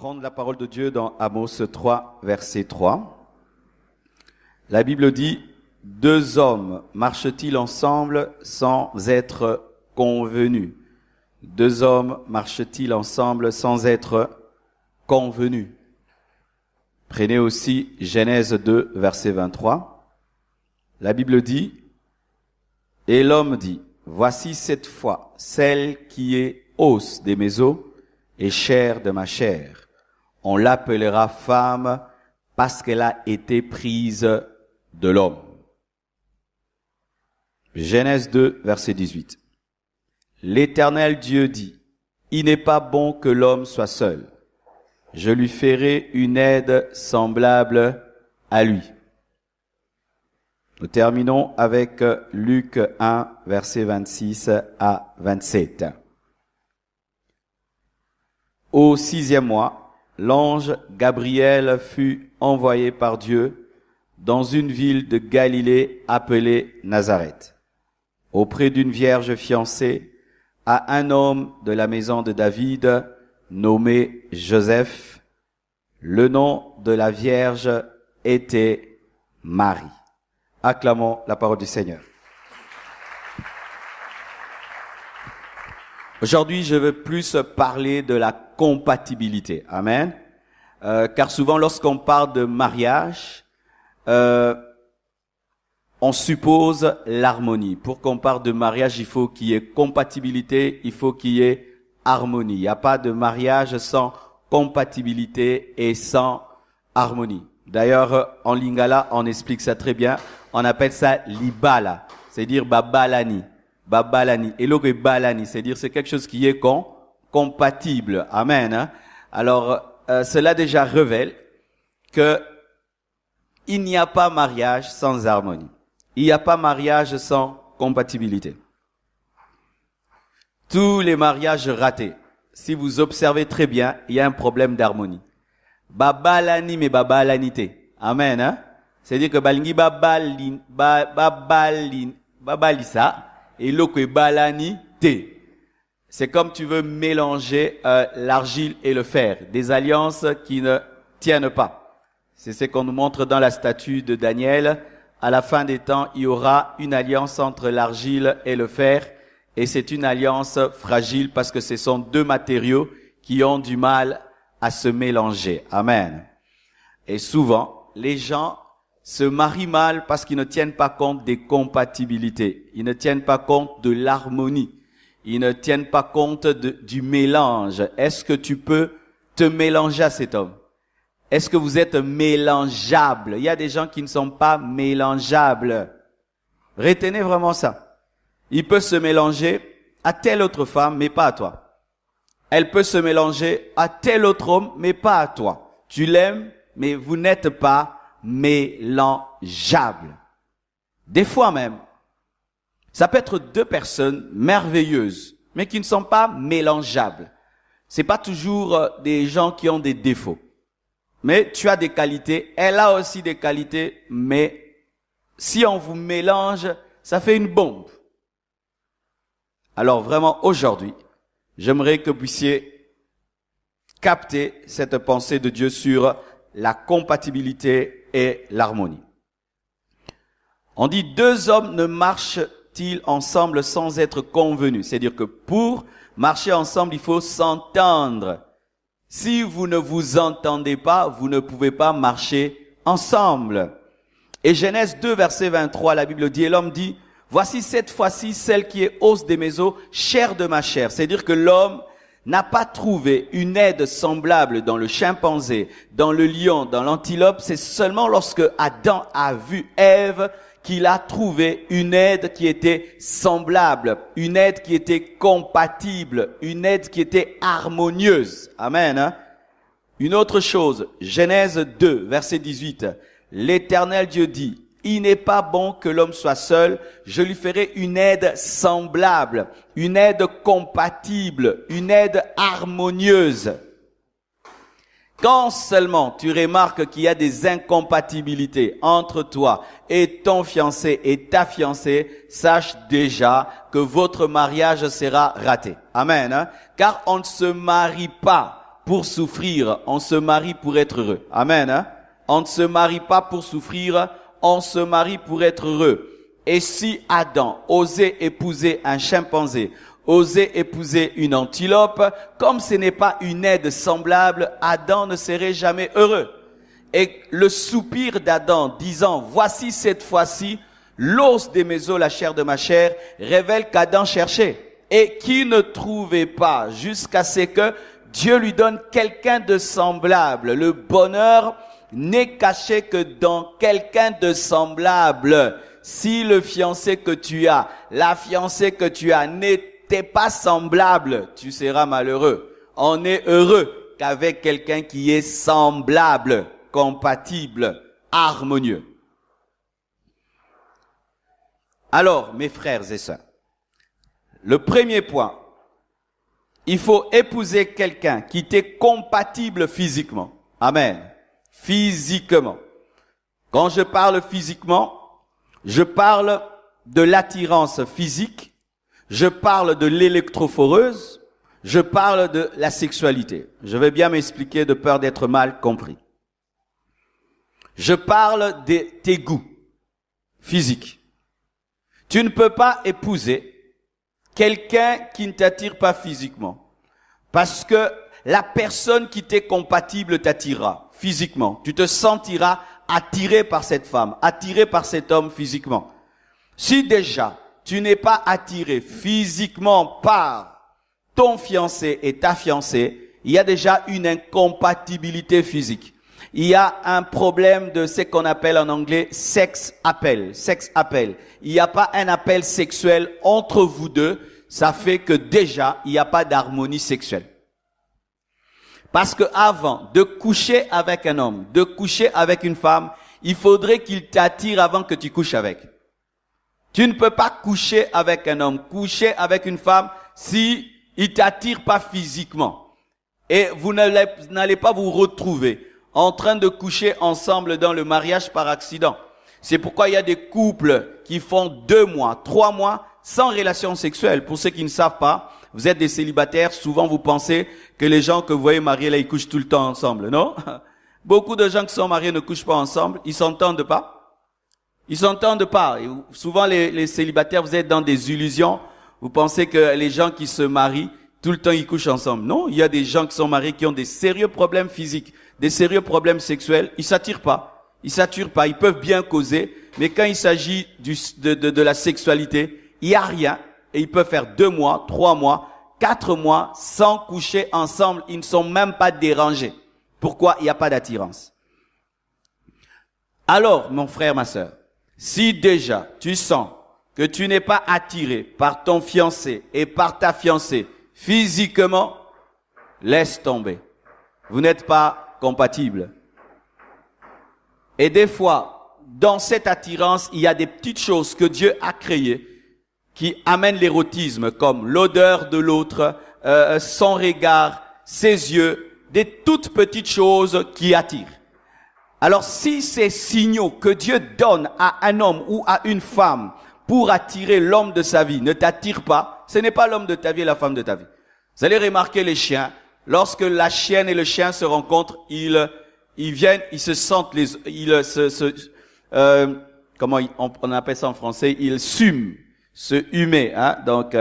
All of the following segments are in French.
prendre la parole de Dieu dans Amos 3, verset 3. La Bible dit, « Deux hommes marchent-ils ensemble sans être convenus ?» Deux hommes marchent-ils ensemble sans être convenus? Prenez aussi Genèse 2, verset 23. La Bible dit, « Et l'homme dit, voici cette fois celle qui est os de mes os et chair de ma chair. On l'appellera femme parce qu'elle a été prise de l'homme. » Genèse 2, verset 18. L'Éternel Dieu dit, « Il n'est pas bon que l'homme soit seul. Je lui ferai une aide semblable à lui. » Nous terminons avec Luc 1, verset 26 à 27. Au 6e mois, l'ange Gabriel fut envoyé par Dieu dans une ville de Galilée appelée Nazareth, auprès d'une vierge fiancée à un homme de la maison de David nommé Joseph. Le nom de la vierge était Marie. Acclamons la parole du Seigneur. Aujourd'hui, je veux plus parler de la compatibilité. Amen. Car souvent, lorsqu'on parle de mariage, on suppose l'harmonie. Pour qu'on parle de mariage, il faut qu'il y ait compatibilité, il faut qu'il y ait harmonie. Il n'y a pas de mariage sans compatibilité et sans harmonie. D'ailleurs, en lingala, on explique ça très bien. On appelle ça libala, c'est-à-dire babalani. Babalani. Et l'autre est balani, c'est-à-dire c'est quelque chose qui est compatible. Amen. Alors, cela déjà révèle que il n'y a pas mariage sans harmonie. Il n'y a pas mariage sans compatibilité. Tous les mariages ratés, si vous observez très bien, il y a un problème d'harmonie. Babalani mais babalanité. Amen. Hein? C'est-à-dire que balingi babalisa et l'autre est balanité. C'est comme tu veux mélanger l'argile et le fer, des alliances qui ne tiennent pas. C'est ce qu'on nous montre dans la statue de Daniel. À la fin des temps, il y aura une alliance entre l'argile et le fer, et c'est une alliance fragile parce que ce sont deux matériaux qui ont du mal à se mélanger. Amen. Et souvent, les gens se marient mal parce qu'ils ne tiennent pas compte des compatibilités. Ils ne tiennent pas compte de l'harmonie. Ils ne tiennent pas compte du mélange. Est-ce que tu peux te mélanger à cet homme? Est-ce que vous êtes mélangeable? Il y a des gens qui ne sont pas mélangeables. Retenez vraiment ça. Il peut se mélanger à telle autre femme, mais pas à toi. Elle peut se mélanger à tel autre homme, mais pas à toi. Tu l'aimes, mais vous n'êtes pas mélangeables. Des fois même, ça peut être deux personnes merveilleuses, mais qui ne sont pas mélangeables. C'est pas toujours des gens qui ont des défauts. Mais tu as des qualités, elle a aussi des qualités, mais si on vous mélange, ça fait une bombe. Alors vraiment, aujourd'hui, j'aimerais que vous puissiez capter cette pensée de Dieu sur la compatibilité et l'harmonie. On dit, deux hommes ne marchent-ils ensemble sans être convenus? C'est-à-dire que pour marcher ensemble, il faut s'entendre. Si vous ne vous entendez pas, vous ne pouvez pas marcher ensemble. Et Genèse 2, verset 23, la Bible dit, et l'homme dit, voici cette fois-ci celle qui est os de mes os, chair de ma chair. C'est-à-dire que l'homme n'a pas trouvé une aide semblable dans le chimpanzé, dans le lion, dans l'antilope. C'est seulement lorsque Adam a vu Ève qu'il a trouvé une aide qui était semblable, une aide qui était compatible, une aide qui était harmonieuse. Amen. Hein? Une autre chose, Genèse 2, verset 18. L'Éternel Dieu dit, il n'est pas bon que l'homme soit seul, je lui ferai une aide semblable, une aide compatible, une aide harmonieuse. Quand seulement tu remarques qu'il y a des incompatibilités entre toi et ton fiancé et ta fiancée, sache déjà que votre mariage sera raté. Amen. Hein? Car on ne se marie pas pour souffrir, on se marie pour être heureux. Amen. Hein? On ne se marie pas pour souffrir, on se marie pour être heureux. Et si Adam osait épouser un chimpanzé, osait épouser une antilope, comme ce n'est pas une aide semblable, Adam ne serait jamais heureux. Et le soupir d'Adam disant, voici cette fois-ci, l'os de mes os, la chair de ma chair, révèle qu'Adam cherchait et qui ne trouvait pas jusqu'à ce que Dieu lui donne quelqu'un de semblable. Le bonheur n'est caché que dans quelqu'un de semblable. Si le fiancé que tu as, la fiancée que tu as n'était pas semblable, tu seras malheureux. On est heureux qu'avec quelqu'un qui est semblable, compatible, harmonieux. Alors, mes frères et sœurs, le premier point, il faut épouser quelqu'un qui t'est compatible physiquement. Amen. Physiquement. Quand je parle physiquement, je parle de l'attirance physique, je parle de l'électrophoreuse, je parle de la sexualité. Je vais bien m'expliquer de peur d'être mal compris. Je parle de tes goûts physiques. Tu ne peux pas épouser quelqu'un qui ne t'attire pas physiquement. Parce que la personne qui t'est compatible t'attirera physiquement. Tu te sentiras attiré par cette femme, attiré par cet homme physiquement. Si déjà tu n'es pas attiré physiquement par ton fiancé et ta fiancée, il y a déjà une incompatibilité physique. Il y a un problème de ce qu'on appelle en anglais sex appeal. Il n'y a pas un appel sexuel entre vous deux. Ça fait que déjà, il n'y a pas d'harmonie sexuelle. Parce que avant de coucher avec un homme, de coucher avec une femme, il faudrait qu'il t'attire avant que tu couches avec. Tu ne peux pas coucher avec un homme, coucher avec une femme si il t'attire pas physiquement. Et vous n'allez pas vous retrouver en train de coucher ensemble dans le mariage par accident. C'est pourquoi il y a des couples qui font 2 mois, 3 mois sans relation sexuelle. Pour ceux qui ne savent pas, vous êtes des célibataires, souvent vous pensez que les gens que vous voyez mariés là, ils couchent tout le temps ensemble, non? Beaucoup de gens qui sont mariés ne couchent pas ensemble, ils s'entendent pas. Ils s'entendent pas. Et souvent les célibataires, vous êtes dans des illusions, vous pensez que les gens qui se marient, tout le temps ils couchent ensemble. Non, il y a des gens qui sont mariés qui ont des sérieux problèmes physiques, des sérieux problèmes sexuels, ils s'attirent pas. Ils s'attirent pas, ils peuvent bien causer, mais quand il s'agit de la sexualité, il y a rien et ils peuvent faire 2 mois, 3 mois, 4 mois sans coucher ensemble, ils ne sont même pas dérangés. Pourquoi? Il n'y a pas d'attirance. Alors, mon frère, ma sœur, si déjà tu sens que tu n'es pas attiré par ton fiancé et par ta fiancée physiquement, laisse tomber. Vous n'êtes pas compatibles. Et des fois, dans cette attirance, il y a des petites choses que Dieu a créées qui amènent l'érotisme, comme l'odeur de l'autre, son regard, ses yeux, des toutes petites choses qui attirent. Alors, si ces signaux que Dieu donne à un homme ou à une femme pour attirer l'homme de sa vie ne t'attirent pas, ce n'est pas l'homme de ta vie et la femme de ta vie. Vous allez remarquer les chiens, lorsque la chienne et le chien se rencontrent, ils viennent, ils se sentent, comment on appelle ça en français, ils sument, se humer, hein. Donc,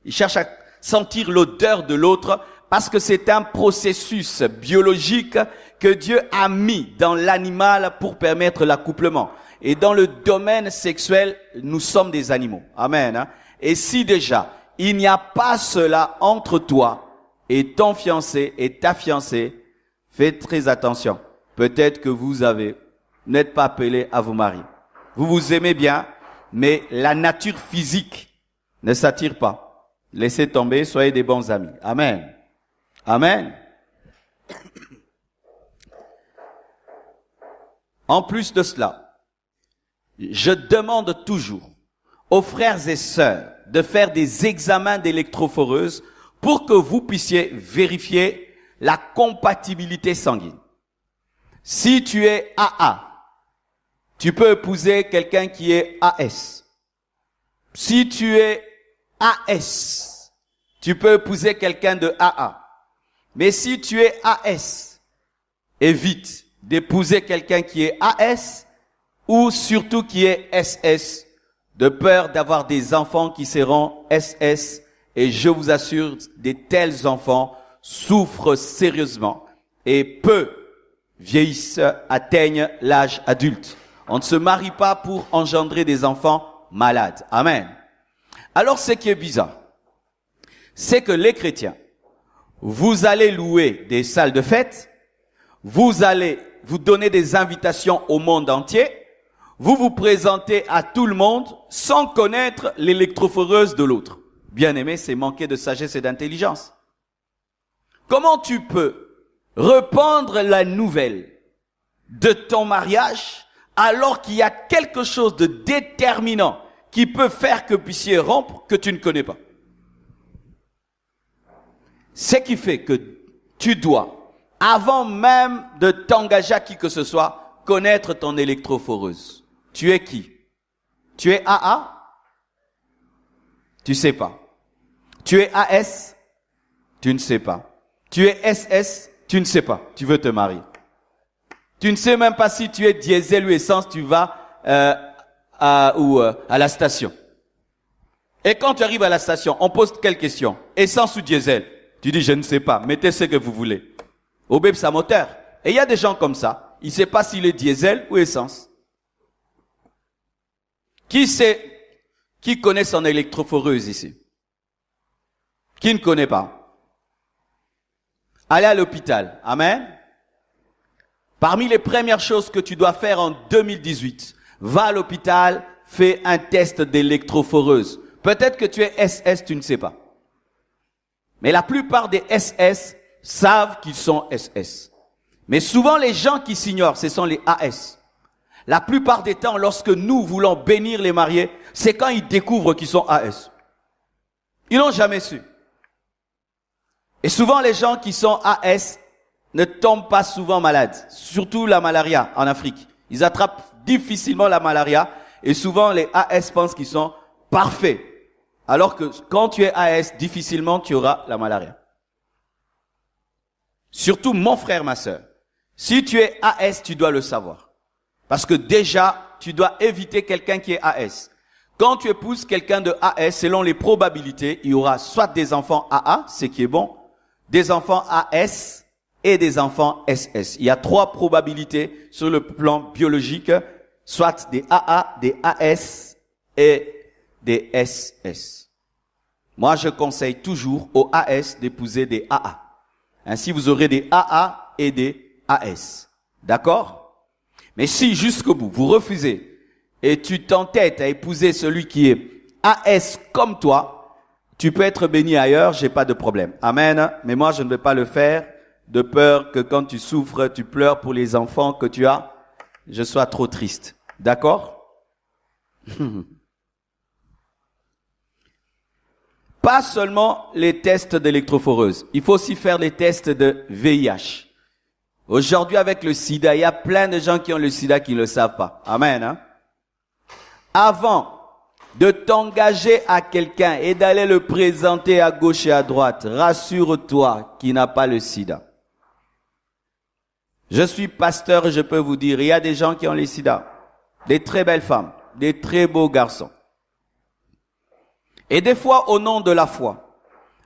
ils cherchent à sentir l'odeur de l'autre parce que c'est un processus biologique que Dieu a mis dans l'animal pour permettre l'accouplement. Et dans le domaine sexuel, nous sommes des animaux. Amen. Hein? Et si déjà, il n'y a pas cela entre toi et ton fiancé et ta fiancée, faites très attention. Peut-être que vous n'êtes pas appelé à vous marier. Vous vous aimez bien, mais la nature physique ne s'attire pas. Laissez tomber, soyez des bons amis. Amen. Amen. En plus de cela, je demande toujours aux frères et sœurs de faire des examens d'électrophoreuse pour que vous puissiez vérifier la compatibilité sanguine. Si tu es AA, tu peux épouser quelqu'un qui est AS. Si tu es AS, tu peux épouser quelqu'un de AA. Mais si tu es AS, évite d'épouser quelqu'un qui est AS ou surtout qui est SS, de peur d'avoir des enfants qui seront SS. Et je vous assure, de tels enfants souffrent sérieusement et peu vieillissent, atteignent l'âge adulte. On ne se marie pas pour engendrer des enfants malades. Amen. Alors ce qui est bizarre, c'est que les chrétiens, vous allez louer des salles de fête, vous allez vous donner des invitations au monde entier, vous vous présentez à tout le monde sans connaître l'électrophoreuse de l'autre. Bien-aimé, c'est manquer de sagesse et d'intelligence. Comment tu peux répandre la nouvelle de ton mariage alors qu'il y a quelque chose de déterminant qui peut faire que vous puissiez rompre que tu ne connais pas? Ce qui fait que tu dois, avant même de t'engager à qui que ce soit, connaître ton électrophoreuse. Tu es qui? Tu es AA? Tu sais pas. Tu es AS? Tu ne sais pas. Tu es SS? Tu ne sais pas. Tu veux te marier. Tu ne sais même pas si tu es diesel ou essence, tu vas à la station. Et quand tu arrives à la station, on pose quelle question? Essence ou diesel? Tu dis, je ne sais pas. Mettez ce que vous voulez. Obéb sa moteur. Et il y a des gens comme ça. Il ne sait pas s'il est diesel ou essence. Qui connaît son électrophoreuse ici? Qui ne connaît pas? Allez à l'hôpital. Amen. Parmi les premières choses que tu dois faire en 2018, va à l'hôpital, fais un test d'électrophoreuse. Peut-être que tu es SS, tu ne sais pas. Mais la plupart des SS savent qu'ils sont SS. Mais souvent, les gens qui s'ignorent, ce sont les AS. La plupart des temps, lorsque nous voulons bénir les mariés, c'est quand ils découvrent qu'ils sont AS. Ils n'ont jamais su. Et souvent, les gens qui sont AS ne tombent pas souvent malades. Surtout la malaria en Afrique. Ils attrapent difficilement la malaria. Et souvent, les AS pensent qu'ils sont parfaits. Alors que quand tu es AS, difficilement tu auras la malaria. Surtout mon frère, ma sœur. Si tu es AS, tu dois le savoir. Parce que déjà, tu dois éviter quelqu'un qui est AS. Quand tu épouses quelqu'un de AS, selon les probabilités, il y aura soit des enfants AA, ce qui est bon, des enfants AS et des enfants SS. Il y a 3 probabilités sur le plan biologique, soit des AA, des AS et des SS. Moi, je conseille toujours aux AS d'épouser des AA. Ainsi, vous aurez des AA et des AS. D'accord? Mais si jusqu'au bout, vous refusez et tu t'entêtes à épouser celui qui est AS comme toi, tu peux être béni ailleurs, j'ai pas de problème. Amen. Mais moi, je ne vais pas le faire de peur que quand tu souffres, tu pleures pour les enfants que tu as, je sois trop triste. D'accord? Pas seulement les tests d'électrophoreuse. Il faut aussi faire les tests de VIH. Aujourd'hui, avec le sida, il y a plein de gens qui ont le sida qui ne le savent pas. Amen. Hein? Avant de t'engager à quelqu'un et d'aller le présenter à gauche et à droite, rassure-toi qu'il n'a pas le sida. Je suis pasteur et je peux vous dire, il y a des gens qui ont le sida. Des très belles femmes, des très beaux garçons. Et des fois, au nom de la foi,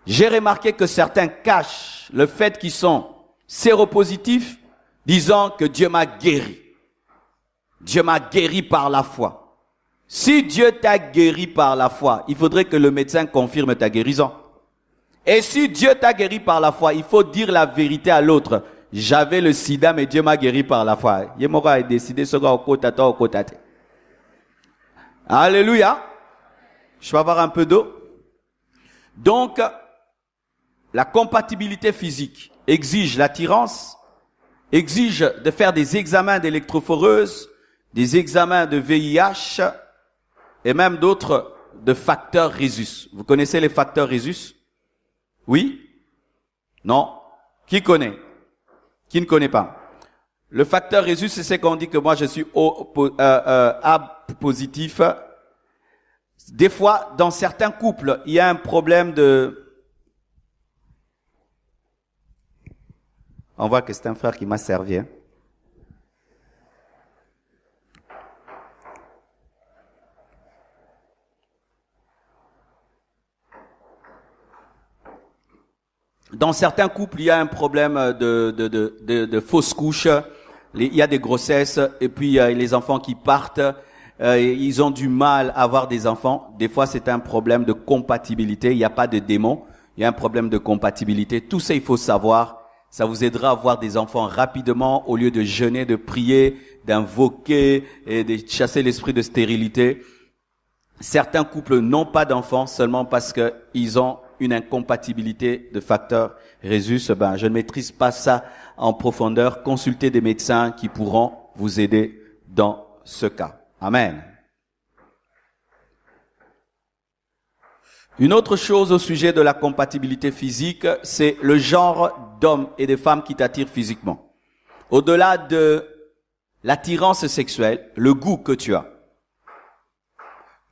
j'ai remarqué que certains cachent le fait qu'ils sont séropositifs, disant que Dieu m'a guéri. Dieu m'a guéri par la foi. Si Dieu t'a guéri par la foi, il faudrait que le médecin confirme ta guérison. Et si Dieu t'a guéri par la foi, il faut dire la vérité à l'autre. J'avais le sida, mais Dieu m'a guéri par la foi. Alléluia. Je vais avoir un peu d'eau. Donc, la compatibilité physique exige l'attirance, exige de faire des examens d'électrophoreuse, des examens de VIH et même d'autres de facteurs Rhésus. Vous connaissez les facteurs Rhésus? Oui? Non? Qui connaît? Qui ne connaît pas? Le facteur Rhésus, c'est ce qu'on dit que moi je suis A positif. Des fois, dans certains couples, il y a un problème On voit que c'est un frère qui m'a servi. Hein. Dans certains couples, il y a un problème de fausses couches. Il y a des grossesses et puis les enfants qui partent. Ils ont du mal à avoir des enfants. Des fois, c'est un problème de compatibilité. Il n'y a pas de démon. Il y a un problème de compatibilité. Tout ça, il faut savoir. Ça vous aidera à avoir des enfants rapidement au lieu de jeûner, de prier, d'invoquer et de chasser l'esprit de stérilité. Certains couples n'ont pas d'enfants seulement parce que ils ont une incompatibilité de facteurs Rhésus. Je ne maîtrise pas ça en profondeur. Consultez des médecins qui pourront vous aider dans ce cas. Amen. Une autre chose au sujet de la compatibilité physique, c'est le genre d'hommes et de femmes qui t'attirent physiquement. Au-delà de l'attirance sexuelle, le goût que tu as.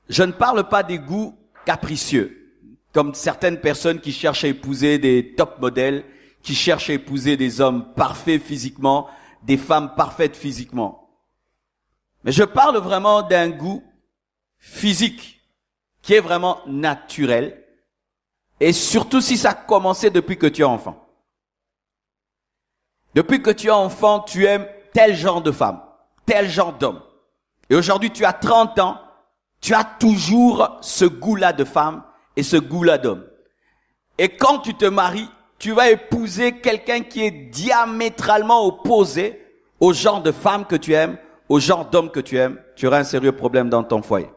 Je ne parle pas des goûts capricieux, comme certaines personnes qui cherchent à épouser des top modèles, qui cherchent à épouser des hommes parfaits physiquement, des femmes parfaites physiquement. Mais je parle vraiment d'un goût physique qui est vraiment naturel, et surtout si ça a commencé depuis que tu es enfant. Depuis que tu es enfant, tu aimes tel genre de femme, tel genre d'homme. Et aujourd'hui, tu as 30 ans, tu as toujours ce goût-là de femme et ce goût-là d'homme. Et quand tu te maries, tu vas épouser quelqu'un qui est diamétralement opposé au genre de femme que tu aimes, au genre d'homme que tu aimes. Tu auras un sérieux problème dans ton foyer.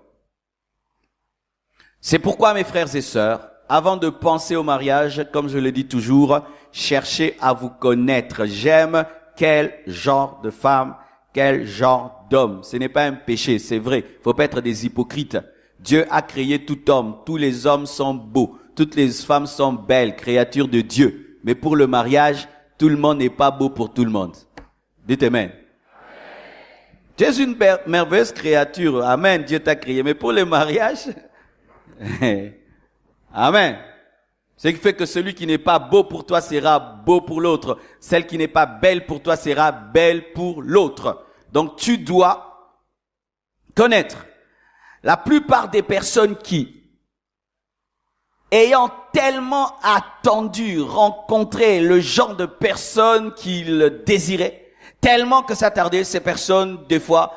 C'est pourquoi, mes frères et sœurs, avant de penser au mariage, comme je le dis toujours, cherchez à vous connaître. J'aime quel genre de femme, quel genre d'homme. Ce n'est pas un péché, c'est vrai. Il faut pas être des hypocrites. Dieu a créé tout homme. Tous les hommes sont beaux. Toutes les femmes sont belles, créatures de Dieu. Mais pour le mariage, tout le monde n'est pas beau pour tout le monde. Dites Amen. Tu es une merveilleuse créature. Amen. Dieu t'a créé. Mais pour le mariage, Amen. Ce qui fait que celui qui n'est pas beau pour toi sera beau pour l'autre. Celle qui n'est pas belle pour toi sera belle pour l'autre. Donc tu dois connaître. La plupart des personnes qui, ayant tellement attendu rencontrer le genre de personne qu'ils désiraient, tellement que ça tardait, ces personnes, des fois,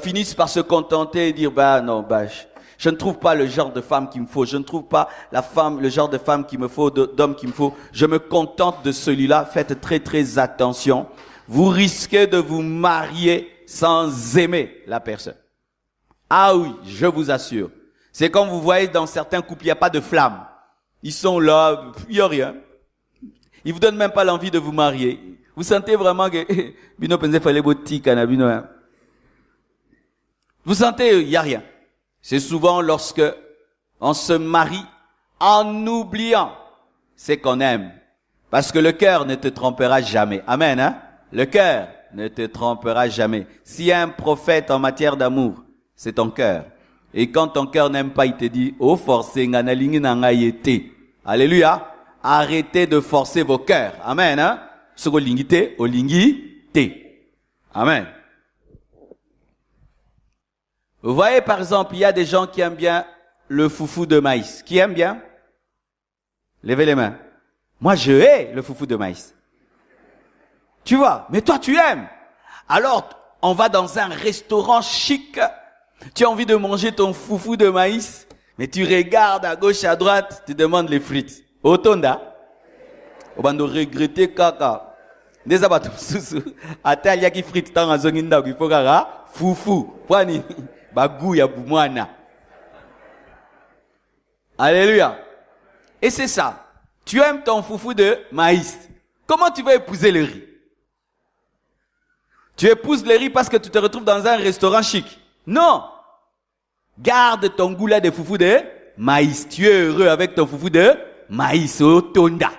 finissent par se contenter et dire, je ne trouve pas le genre de femme qu'il me faut, je ne trouve pas le genre de femme qu'il me faut, d'homme qu'il me faut, je me contente de celui-là. Faites très très attention. Vous risquez de vous marier sans aimer la personne. Ah oui, je vous assure. C'est comme vous voyez dans certains couples, il n'y a pas de flamme. Ils sont là, il n'y a rien. Ils vous donnent même pas l'envie de vous marier. Vous sentez vraiment que, vous sentez, il n'y a rien. C'est souvent lorsque on se marie en oubliant ce qu'on aime. Parce que le cœur ne te trompera jamais. Amen, hein? Le cœur ne te trompera jamais. S'il y a un prophète en matière d'amour, c'est ton cœur. Et quand ton cœur n'aime pas, il te dit, oh, forcez, alléluia. Arrêtez de forcer vos cœurs. Amen, hein? Amen. Vous voyez, par exemple, il y a des gens qui aiment bien le foufou de maïs. Qui aime bien? Levez les mains. Moi, je hais le foufou de maïs. Tu vois, mais toi, tu aimes. Alors, on va dans un restaurant chic. Tu as envie de manger ton foufou de maïs, mais tu regardes à gauche, à droite, tu demandes les frites. Otonda. On va nous regretter kaka. Des abattus sous. Ata yaki frites dans un zonginda qui faut gara foufou. Pwani. Bagouya boumwana. Alléluia. Et c'est ça. Tu aimes ton foufou de maïs. Comment tu vas épouser le riz? Tu épouses le riz parce que tu te retrouves dans un restaurant chic. Non. Garde ton goût là de foufou de maïs. Tu es heureux avec ton foufou de maïs au tonda.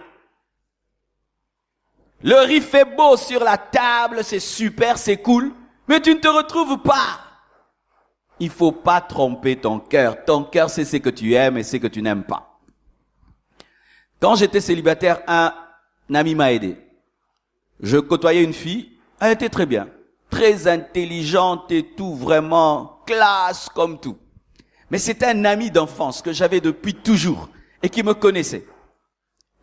Le riz fait beau sur la table, c'est super, c'est cool, mais tu ne te retrouves pas. Il faut pas tromper ton cœur. Ton cœur, c'est ce que tu aimes et ce que tu n'aimes pas. Quand j'étais célibataire, un ami m'a aidé. Je côtoyais une fille, elle était très bien, très intelligente et tout, vraiment classe comme tout. Mais c'était un ami d'enfance que j'avais depuis toujours et qui me connaissait.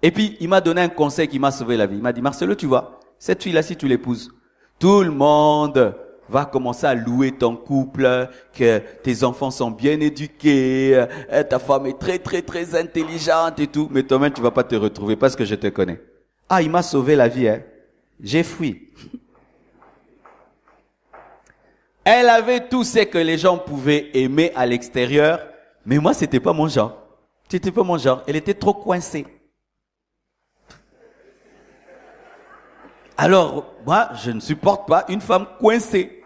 Et puis, il m'a donné un conseil qui m'a sauvé la vie. Il m'a dit, Marcelo, tu vois, cette fille-là, si tu l'épouses, tout le monde va commencer à louer ton couple, que tes enfants sont bien éduqués, ta femme est très, très, très intelligente et tout. Mais toi-même, tu vas pas te retrouver parce que je te connais. Ah, il m'a sauvé la vie, hein. J'ai fui. Elle avait tout ce que les gens pouvaient aimer à l'extérieur, mais moi, c'était pas mon genre. C'était pas mon genre. Elle était trop coincée. Alors, moi, je ne supporte pas une femme coincée.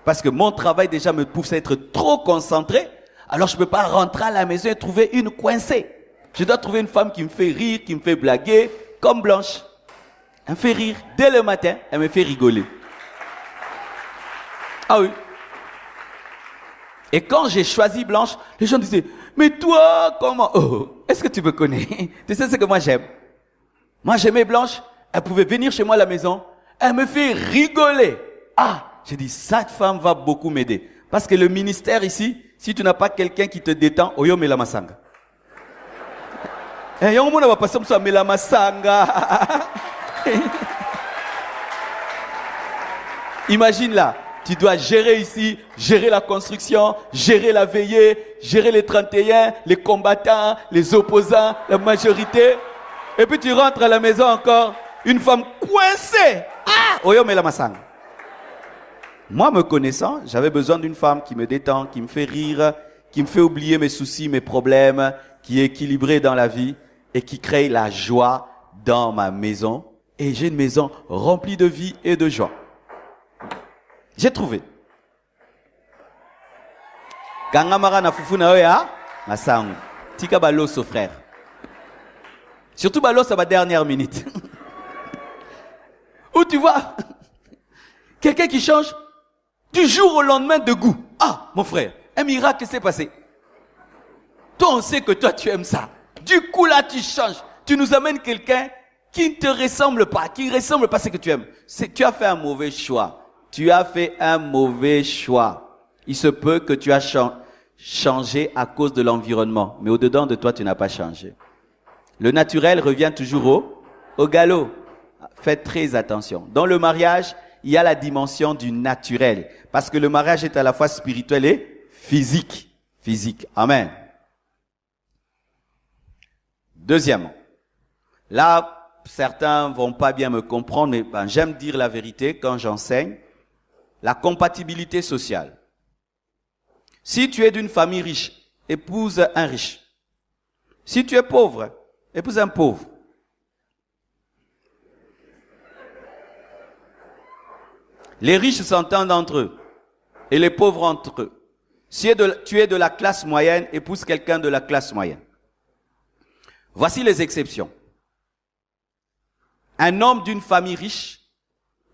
Parce que mon travail déjà me pousse à être trop concentré. Alors, je peux pas rentrer à la maison et trouver une coincée. Je dois trouver une femme qui me fait rire, qui me fait blaguer, comme Blanche. Elle me fait rire. Dès le matin, elle me fait rigoler. Ah oui. Et quand j'ai choisi Blanche, les gens disaient, mais toi, comment? Oh, est-ce que tu me connais? Tu sais ce que moi j'aime? Moi, j'aimais Blanche. Elle pouvait venir chez moi à la maison. Elle me fait rigoler. Ah, j'ai dit, cette femme va beaucoup m'aider. Parce que le ministère ici, si tu n'as pas quelqu'un qui te détend, oyo mela masanga. Eh, yon mona va passer comme ça, mela masanga. Imagine là, tu dois gérer ici, gérer la construction, gérer la veillée, gérer les 31, les combattants, les opposants, la majorité. Et puis tu rentres à la maison encore, une femme coincée. Ah! Oyo mela masanga. Moi, me connaissant, j'avais besoin d'une femme qui me détend, qui me fait rire, qui me fait oublier mes soucis, mes problèmes, qui est équilibrée dans la vie et qui crée la joie dans ma maison. Et j'ai une maison remplie de vie et de joie. J'ai trouvé. Kangamara na fufu na oya, masangu. Tika baloso frère. Surtout baloso à ma dernière minute. Où tu vois quelqu'un qui change du jour au lendemain de goût. Ah, mon frère, un miracle s'est passé. Toi, on sait que toi, tu aimes ça. Du coup, là, tu changes. Tu nous amènes quelqu'un qui ne te ressemble pas, qui ne ressemble pas à ce que tu aimes. Tu as fait un mauvais choix. Tu as fait un mauvais choix. Il se peut que tu as changé à cause de l'environnement. Mais au-dedans de toi, tu n'as pas changé. Le naturel revient toujours au galop. Faites très attention. Dans le mariage, il y a la dimension du naturel. Parce que le mariage est à la fois spirituel et physique. Physique. Amen. Deuxièmement. Là, certains vont pas bien me comprendre, mais j'aime dire la vérité quand j'enseigne. La compatibilité sociale. Si tu es d'une famille riche, épouse un riche. Si tu es pauvre, épouse un pauvre. Les riches s'entendent entre eux et les pauvres entre eux. Si tu es de la classe moyenne, épouse quelqu'un de la classe moyenne. Voici les exceptions. Un homme d'une famille riche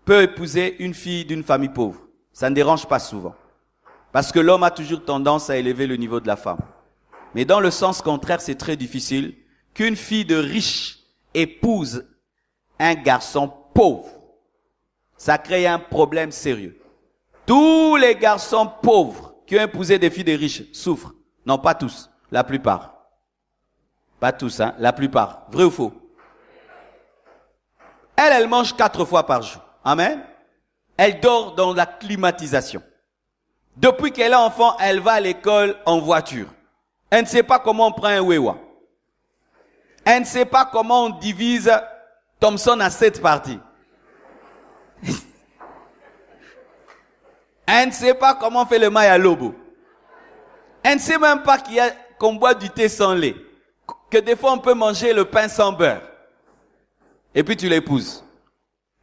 peut épouser une fille d'une famille pauvre. Ça ne dérange pas souvent. Parce que l'homme a toujours tendance à élever le niveau de la femme. Mais dans le sens contraire, c'est très difficile qu'une fille de riche épouse un garçon pauvre. Ça crée un problème sérieux. Tous les garçons pauvres qui ont épousé des filles de riches souffrent. Non, pas tous. La plupart. Pas tous, hein. La plupart. Vrai ou faux? Elle mange 4 fois par jour. Amen. Elle dort dans la climatisation. Depuis qu'elle est enfant, elle va à l'école en voiture. Elle ne sait pas comment on prend un Wewa. Elle ne sait pas comment on divise Thomson à 7 parties. Elle ne sait pas comment on fait le maï à lobo. Elle ne sait même pas qu'on boit du thé sans lait. Que des fois on peut manger le pain sans beurre. Et puis tu l'épouses.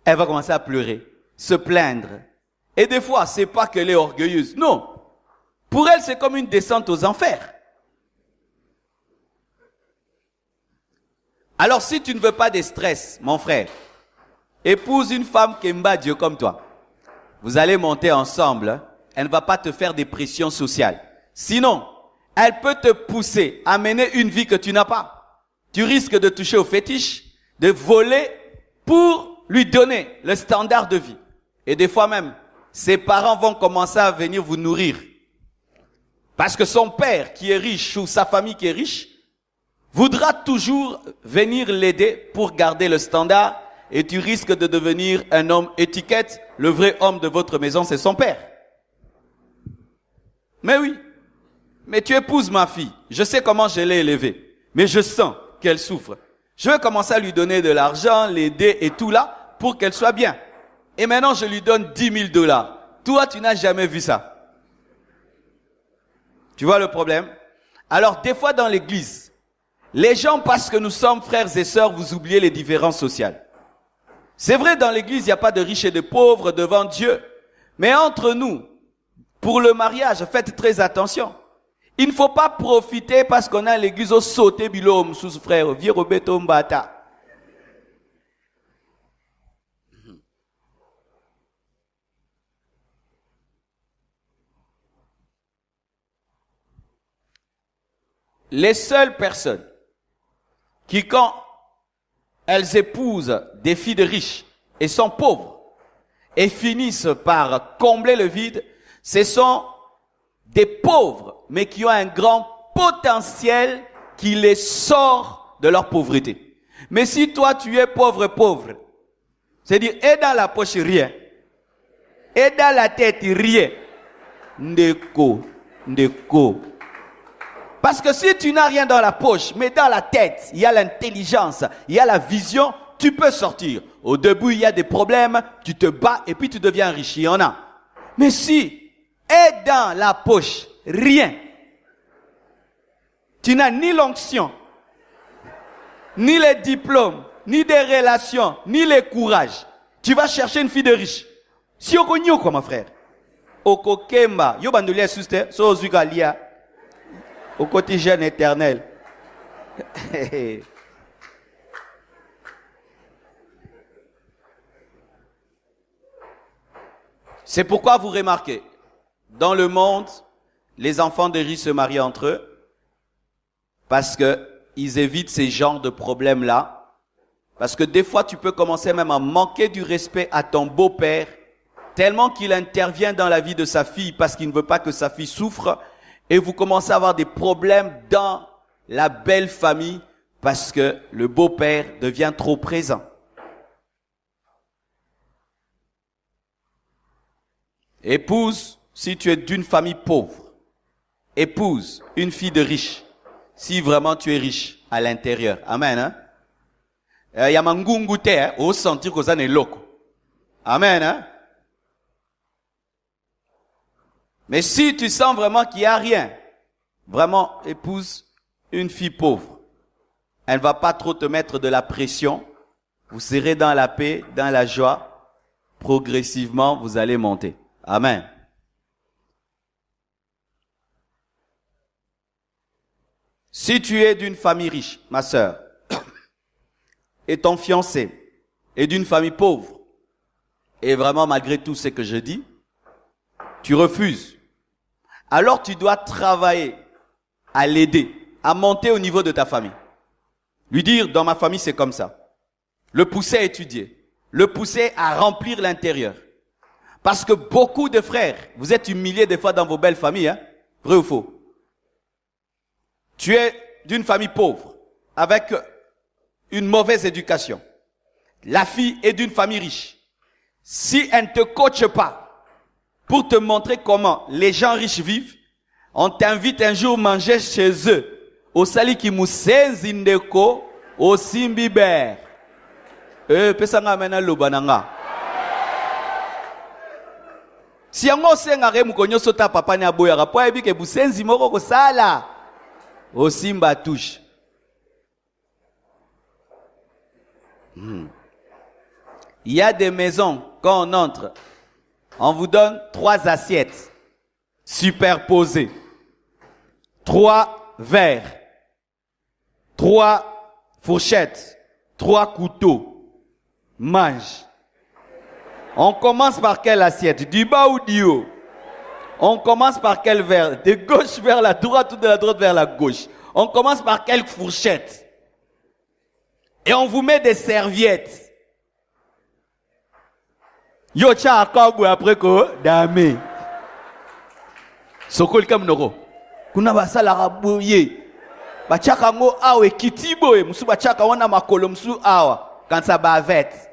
Elle va commencer à pleurer, se plaindre. Et des fois, c'est pas qu'elle est orgueilleuse. Non. Pour elle, c'est comme une descente aux enfers. Alors si tu ne veux pas de stress, mon frère, épouse une femme qui aime Dieu comme toi. Vous allez monter ensemble. Elle ne va pas te faire des pressions sociales. Sinon, elle peut te pousser à mener une vie que tu n'as pas. Tu risques de toucher au fétiche, de voler pour lui donner le standard de vie. Et des fois même, ses parents vont commencer à venir vous nourrir. Parce que son père qui est riche ou sa famille qui est riche voudra toujours venir l'aider pour garder le standard et tu risques de devenir un homme étiquette. Le vrai homme de votre maison, c'est son père. Mais oui, mais tu épouses ma fille. Je sais comment je l'ai élevée, mais je sens qu'elle souffre. Je vais commencer à lui donner de l'argent, l'aider et tout là pour qu'elle soit bien. Et maintenant, je lui donne 10 000 dollars. Toi, tu n'as jamais vu ça. Tu vois le problème? Alors, des fois dans l'église, les gens, parce que nous sommes frères et sœurs, vous oubliez les différences sociales. C'est vrai, dans l'église, il n'y a pas de riches et de pauvres devant Dieu. Mais entre nous, pour le mariage, faites très attention. Il ne faut pas profiter parce qu'on a l'église au sauté bilom sous frère, vieux Roberto Mbata. Les seules personnes qui, quand elles épousent des filles de riches et sont pauvres et finissent par combler le vide, ce sont des pauvres, mais qui ont un grand potentiel qui les sort de leur pauvreté. Mais si toi tu es pauvre, c'est-à-dire et dans la poche rien, et dans la tête rien, ndeko. Parce que si tu n'as rien dans la poche, mais dans la tête, il y a l'intelligence, il y a la vision, tu peux sortir. Au début, il y a des problèmes, tu te bats et puis tu deviens riche. Il y en a. Mais si, est dans la poche, rien. Tu n'as ni l'onction, ni les diplômes, ni des relations, ni les courages. Tu vas chercher une fille de riche. Si on connaît quoi, mon frère? Oko Kemba, yo bandolia suste, so zugalia. Au quotidien éternel. C'est pourquoi vous remarquez, dans le monde, les enfants de riches se marient entre eux parce que ils évitent ces genres de problèmes-là. Parce que des fois, tu peux commencer même à manquer du respect à ton beau-père tellement qu'il intervient dans la vie de sa fille parce qu'il ne veut pas que sa fille souffre. Et vous commencez à avoir des problèmes dans la belle famille parce que le beau-père devient trop présent. Épouse, si tu es d'une famille pauvre. Épouse une fille de riche, si vraiment tu es riche à l'intérieur. Amen. Hein? Yamangungu te, au sentir que ça n'est loco. Amen. Hein? Mais si tu sens vraiment qu'il n'y a rien, vraiment épouse une fille pauvre. Elle ne va pas trop te mettre de la pression. Vous serez dans la paix, dans la joie. Progressivement, vous allez monter. Amen. Si tu es d'une famille riche, ma sœur, et ton fiancé est d'une famille pauvre, et vraiment malgré tout ce que je dis, tu refuses. Alors tu dois travailler à l'aider, à monter au niveau de ta famille. Lui dire, dans ma famille c'est comme ça. Le pousser à étudier, le pousser à remplir l'intérieur. Parce que beaucoup de frères, vous êtes humiliés des fois dans vos belles familles, hein? Vrai ou faux? Tu es d'une famille pauvre, avec une mauvaise éducation. La fille est d'une famille riche. Si elle ne te coache pas, pour te montrer comment les gens riches vivent, on t'invite un jour manger chez eux. Au sali ki musenzi ndeko, au simbiber. Pesa nga mena lobananga. Si yango senga re mukonyo sota papa ni aboya rapo ebi ke busenzi moko ko sala. Au simba touche. Il y a des maisons quand on entre. On vous donne 3 assiettes superposées, 3 verres, 3 fourchettes, 3 couteaux. Mange. On commence par quelle assiette? Du bas ou du haut? On commence par quel verre? De gauche vers la droite ou de la droite vers la gauche? On commence par quelle fourchette? Et on vous met des serviettes. Yo cha akabu après ko dame. Sokol kam noko. Kuna basala raboye. Bachaka ngo awe kitibo musu bachaka wana makolo musu awa. Quand ça bavette.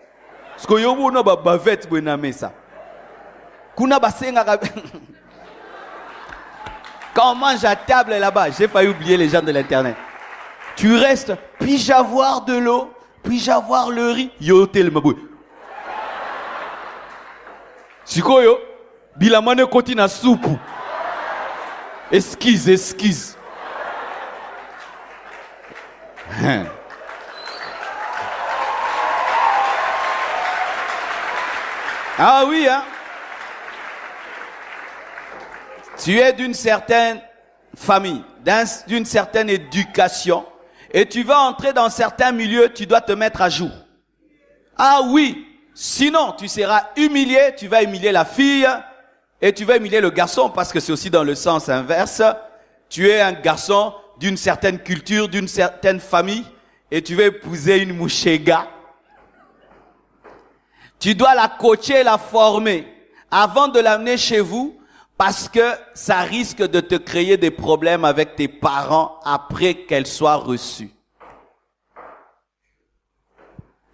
Parce que yo no ba bavette bo na mesa. Kuna basenga Quand on mange à table là-bas, j'ai failli oublier les gens de l'internet. Tu restes, puis-je avoir de l'eau, puis-je avoir le riz, yo tel mabou. Sikoyo, bilamane koti na soupe. Esquisse. Ah oui, hein. Tu es d'une certaine famille, d'une certaine éducation, et tu vas entrer dans certains milieux, tu dois te mettre à jour. Ah oui, sinon tu seras humilié, tu vas humilier la fille, et tu vas humilier le garçon, parce que c'est aussi dans le sens inverse. Tu es un garçon d'une certaine culture, d'une certaine famille, et tu vas épouser une mouchéga. Tu dois la coacher, la former, avant de l'amener chez vous, parce que ça risque de te créer des problèmes avec tes parents après qu'elle soit reçue.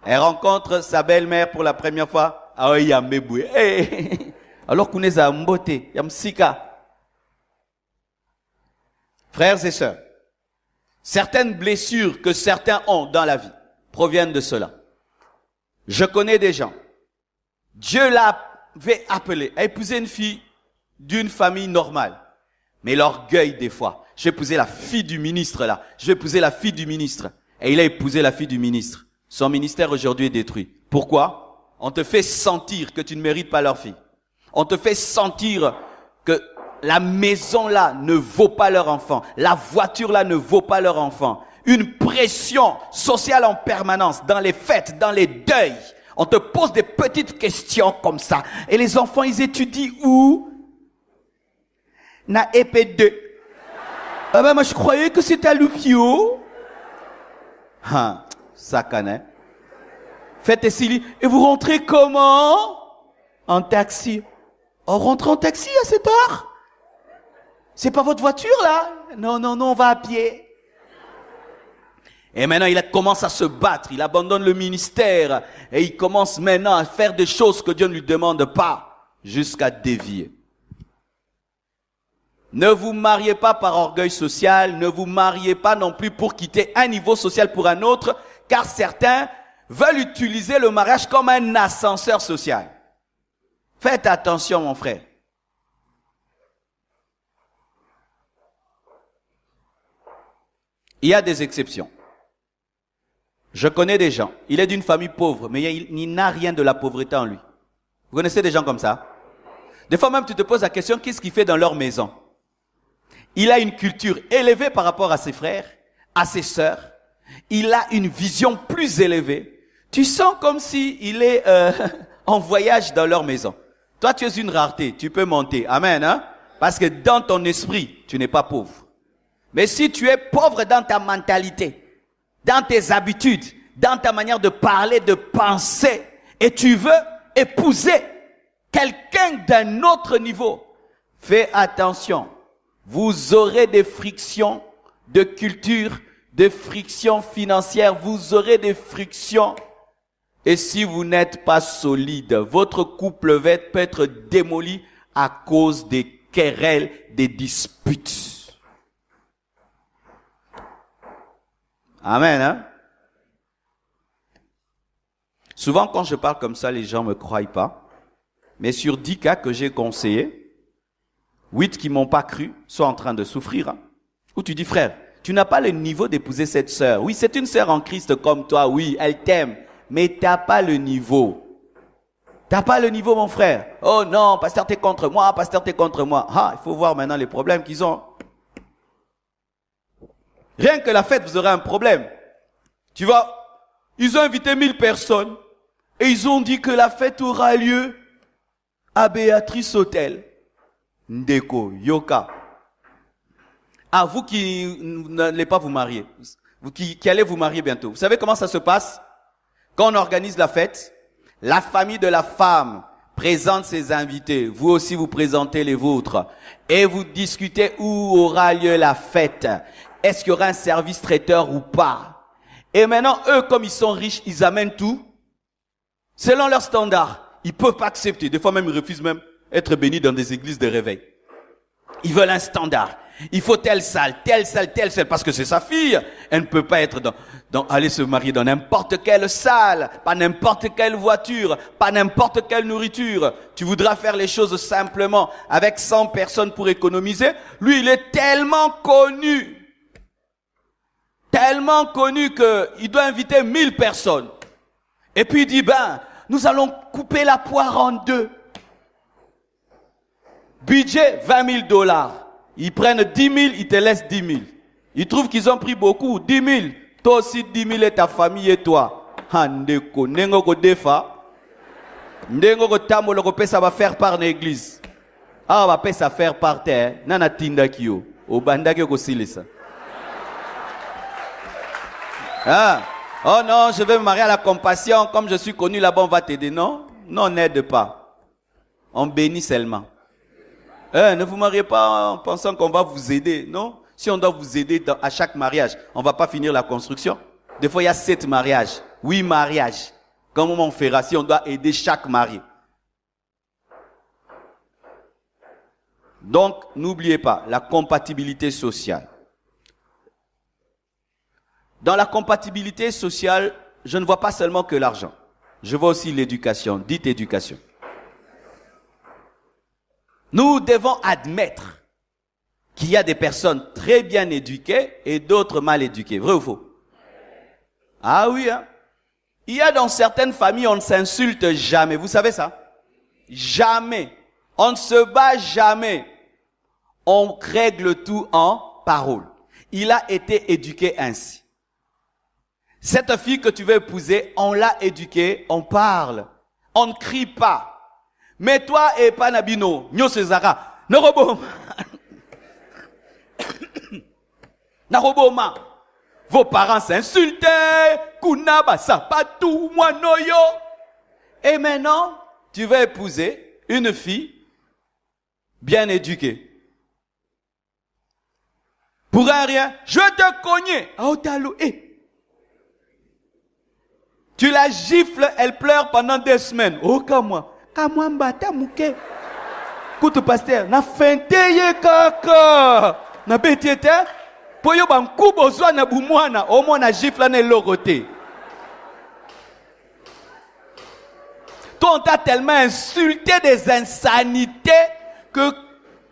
Elle rencontre sa belle-mère pour la première fois. Ah oui, ya mbeboué. Alors qu'on est à mbote, ya msika. Frères et sœurs, certaines blessures que certains ont dans la vie proviennent de cela. Je connais des gens. Dieu l'avait appelé à épouser une fille d'une famille normale. Mais l'orgueil des fois. Je vais épouser la fille du ministre là. Je vais épouser la fille du ministre. Et il a épousé la fille du ministre. Son ministère aujourd'hui est détruit. Pourquoi? On te fait sentir que tu ne mérites pas leur fille. On te fait sentir que la maison là ne vaut pas leur enfant. La voiture là ne vaut pas leur enfant. Une pression sociale en permanence, dans les fêtes, dans les deuils. On te pose des petites questions comme ça. Et les enfants, ils étudient où? Na EP2. Ah ben moi je croyais que c'était à Lupio. Ah, ça connaît. Faites essili. Et vous rentrez comment? En taxi. On rentre en taxi à cette heure? C'est pas votre voiture là? Non, on va à pied. Et maintenant il commence à se battre. Il abandonne le ministère. Et il commence maintenant à faire des choses que Dieu ne lui demande pas. Jusqu'à dévier. Ne vous mariez pas par orgueil social, ne vous mariez pas non plus pour quitter un niveau social pour un autre, car certains veulent utiliser le mariage comme un ascenseur social. Faites attention, mon frère. Il y a des exceptions. Je connais des gens, il est d'une famille pauvre, mais il n'a rien de la pauvreté en lui. Vous connaissez des gens comme ça? Des fois même tu te poses la question, qu'est-ce qu'il fait dans leur maison? Il a une culture élevée par rapport à ses frères, à ses sœurs. Il a une vision plus élevée. Tu sens comme si il est en voyage dans leur maison. Toi, tu es une rareté. Tu peux monter. Amen, hein? Parce que dans ton esprit, tu n'es pas pauvre. Mais si tu es pauvre dans ta mentalité, dans tes habitudes, dans ta manière de parler, de penser, et tu veux épouser quelqu'un d'un autre niveau, fais attention. Vous aurez des frictions de culture, des frictions financières, vous aurez des frictions. Et si vous n'êtes pas solide, votre couple peut être démoli à cause des querelles, des disputes. Amen, hein? Souvent, quand je parle comme ça, les gens me croient pas. Mais sur 10 cas que j'ai conseillés, 8 qui m'ont pas cru sont en train de souffrir. Hein. Ou tu dis, frère, tu n'as pas le niveau d'épouser cette sœur. Oui, c'est une sœur en Christ comme toi. Oui, elle t'aime. Mais t'as pas le niveau. T'as pas le niveau, mon frère. Oh non, pasteur, t'es contre moi. Pasteur, t'es contre moi. Ah, il faut voir maintenant les problèmes qu'ils ont. Rien que la fête, vous aurez un problème. Tu vois, ils ont invité 1000 personnes. Et ils ont dit que la fête aura lieu à Béatrice Hôtel. Ndeko, Yoka. Ah, vous qui n'allez pas vous marier, vous qui allez vous marier bientôt, vous savez comment ça se passe? Quand on organise la fête, la famille de la femme présente ses invités. Vous aussi, vous présentez les vôtres. Et vous discutez où aura lieu la fête. Est-ce qu'il y aura un service traiteur ou pas? Et maintenant, eux, comme ils sont riches, ils amènent tout selon leurs standards. Ils peuvent pas accepter. Des fois même, ils refusent même être bénis dans des églises de réveil. Ils veulent un standard. Il faut telle salle, parce que c'est sa fille. Elle ne peut pas être aller se marier dans n'importe quelle salle, pas n'importe quelle voiture, pas n'importe quelle nourriture. Tu voudras faire les choses simplement avec 100 personnes pour économiser. Lui, il est tellement connu qu'il doit inviter 1000 personnes. Et puis il dit, nous allons couper la poire en deux. Budget, $20,000. Ils prennent 10 000, ils te laissent 10 000. Ils trouvent qu'ils ont pris beaucoup, 10 000. Toi aussi 10 000 et ta famille et toi. Handeko, nengoko defa. Nengoko tamolo pesa va faire par l'église. Ah, va pesa faire par terre. Nana tinda kiyo. Obanda kiyo kosilisa. Ah. Oh non, je vais me marier à la compassion. Comme je suis connu là-bas, on va t'aider. Non, on n'aide pas. On bénit seulement. Ne vous mariez pas en pensant qu'on va vous aider, non? Si on doit vous aider à chaque mariage, on va pas finir la construction. Des fois, il y a 7 mariages, 8 mariages. Comment on fera si on doit aider chaque marié? Donc, n'oubliez pas la compatibilité sociale. Dans la compatibilité sociale, je ne vois pas seulement que l'argent. Je vois aussi l'éducation. Dites éducation. Nous devons admettre qu'il y a des personnes très bien éduquées et d'autres mal éduquées. Vrai ou faux? Ah oui, hein? Il y a dans certaines familles, on ne s'insulte jamais. Vous savez ça? Jamais. On ne se bat jamais. On règle tout en parole. Il a été éduqué ainsi. Cette fille que tu veux épouser, on l'a éduquée, on parle. On ne crie pas. Mais toi et Panabino, Nyo Césara, Naroboma. Naroboma. Vos parents s'insultaient. Kunaba sapatou, moi noyo. Et maintenant, tu vas épouser une fille bien éduquée. Pour un rien, je te cognais. Aotalo, Tu la gifles, elle pleure pendant 2 semaines. Oh, comme moi. Kamwambata muke. Kutu pasteur, na fenteye kaka. Na betiete. Poyo bankubo zwa na bumwana. Omo na gifle na lorote. Toi, on t'a tellement insulté des insanités que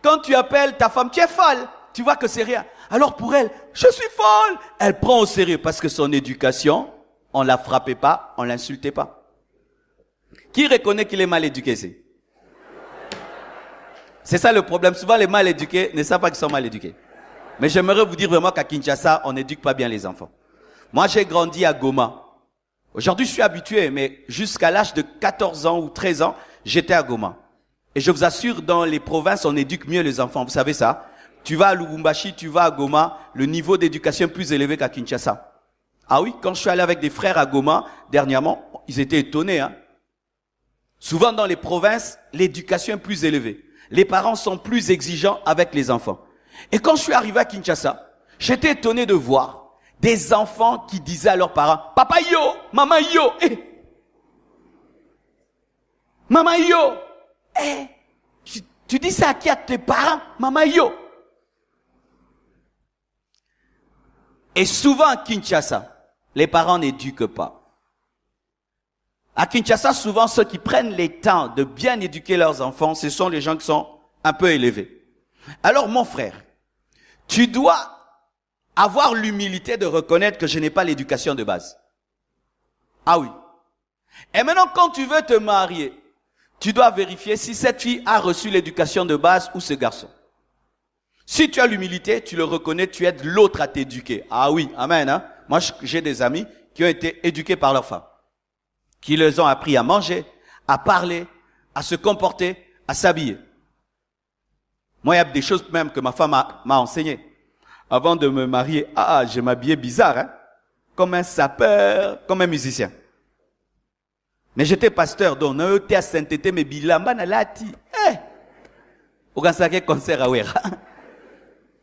quand tu appelles ta femme, tu es folle. Tu vois que c'est rien. Alors pour elle, je suis folle. Elle prend au sérieux parce que son éducation, on ne la frappait pas, on ne l'insultait pas. Qui reconnaît qu'il est mal éduqué ici? C'est ça le problème. Souvent, les mal éduqués ne savent pas qu'ils sont mal éduqués. Mais j'aimerais vous dire vraiment qu'à Kinshasa, on n'éduque pas bien les enfants. Moi, j'ai grandi à Goma. Aujourd'hui, je suis habitué, mais jusqu'à l'âge de 14 ans ou 13 ans, j'étais à Goma. Et je vous assure, dans les provinces, on éduque mieux les enfants. Vous savez ça? Tu vas à Lubumbashi, tu vas à Goma, le niveau d'éducation est plus élevé qu'à Kinshasa. Ah oui, quand je suis allé avec des frères à Goma, dernièrement, ils étaient étonnés, hein. Souvent dans les provinces, l'éducation est plus élevée. Les parents sont plus exigeants avec les enfants. Et quand je suis arrivé à Kinshasa, j'étais étonné de voir des enfants qui disaient à leurs parents, papa yo, maman yo, maman yo, tu dis ça à qui? À tes parents? Maman yo. Et souvent à Kinshasa, les parents n'éduquent pas. À Kinshasa, souvent, ceux qui prennent les temps de bien éduquer leurs enfants, ce sont les gens qui sont un peu élevés. Alors, mon frère, tu dois avoir l'humilité de reconnaître que je n'ai pas l'éducation de base. Ah oui. Et maintenant, quand tu veux te marier, tu dois vérifier si cette fille a reçu l'éducation de base ou ce garçon. Si tu as l'humilité, tu le reconnais, tu aides l'autre à t'éduquer. Ah oui, amen. Hein? Moi, j'ai des amis qui ont été éduqués par leur femme, qui les ont appris à manger, à parler, à se comporter, à s'habiller. Moi, il y a des choses même que ma femme m'a enseigné. Avant de me marier, je m'habillais bizarre, hein? Comme un sapeur, comme un musicien. Mais j'étais pasteur, donc on a été à Saint-Tété, mais bilamba na lati. Au concert à Ouera.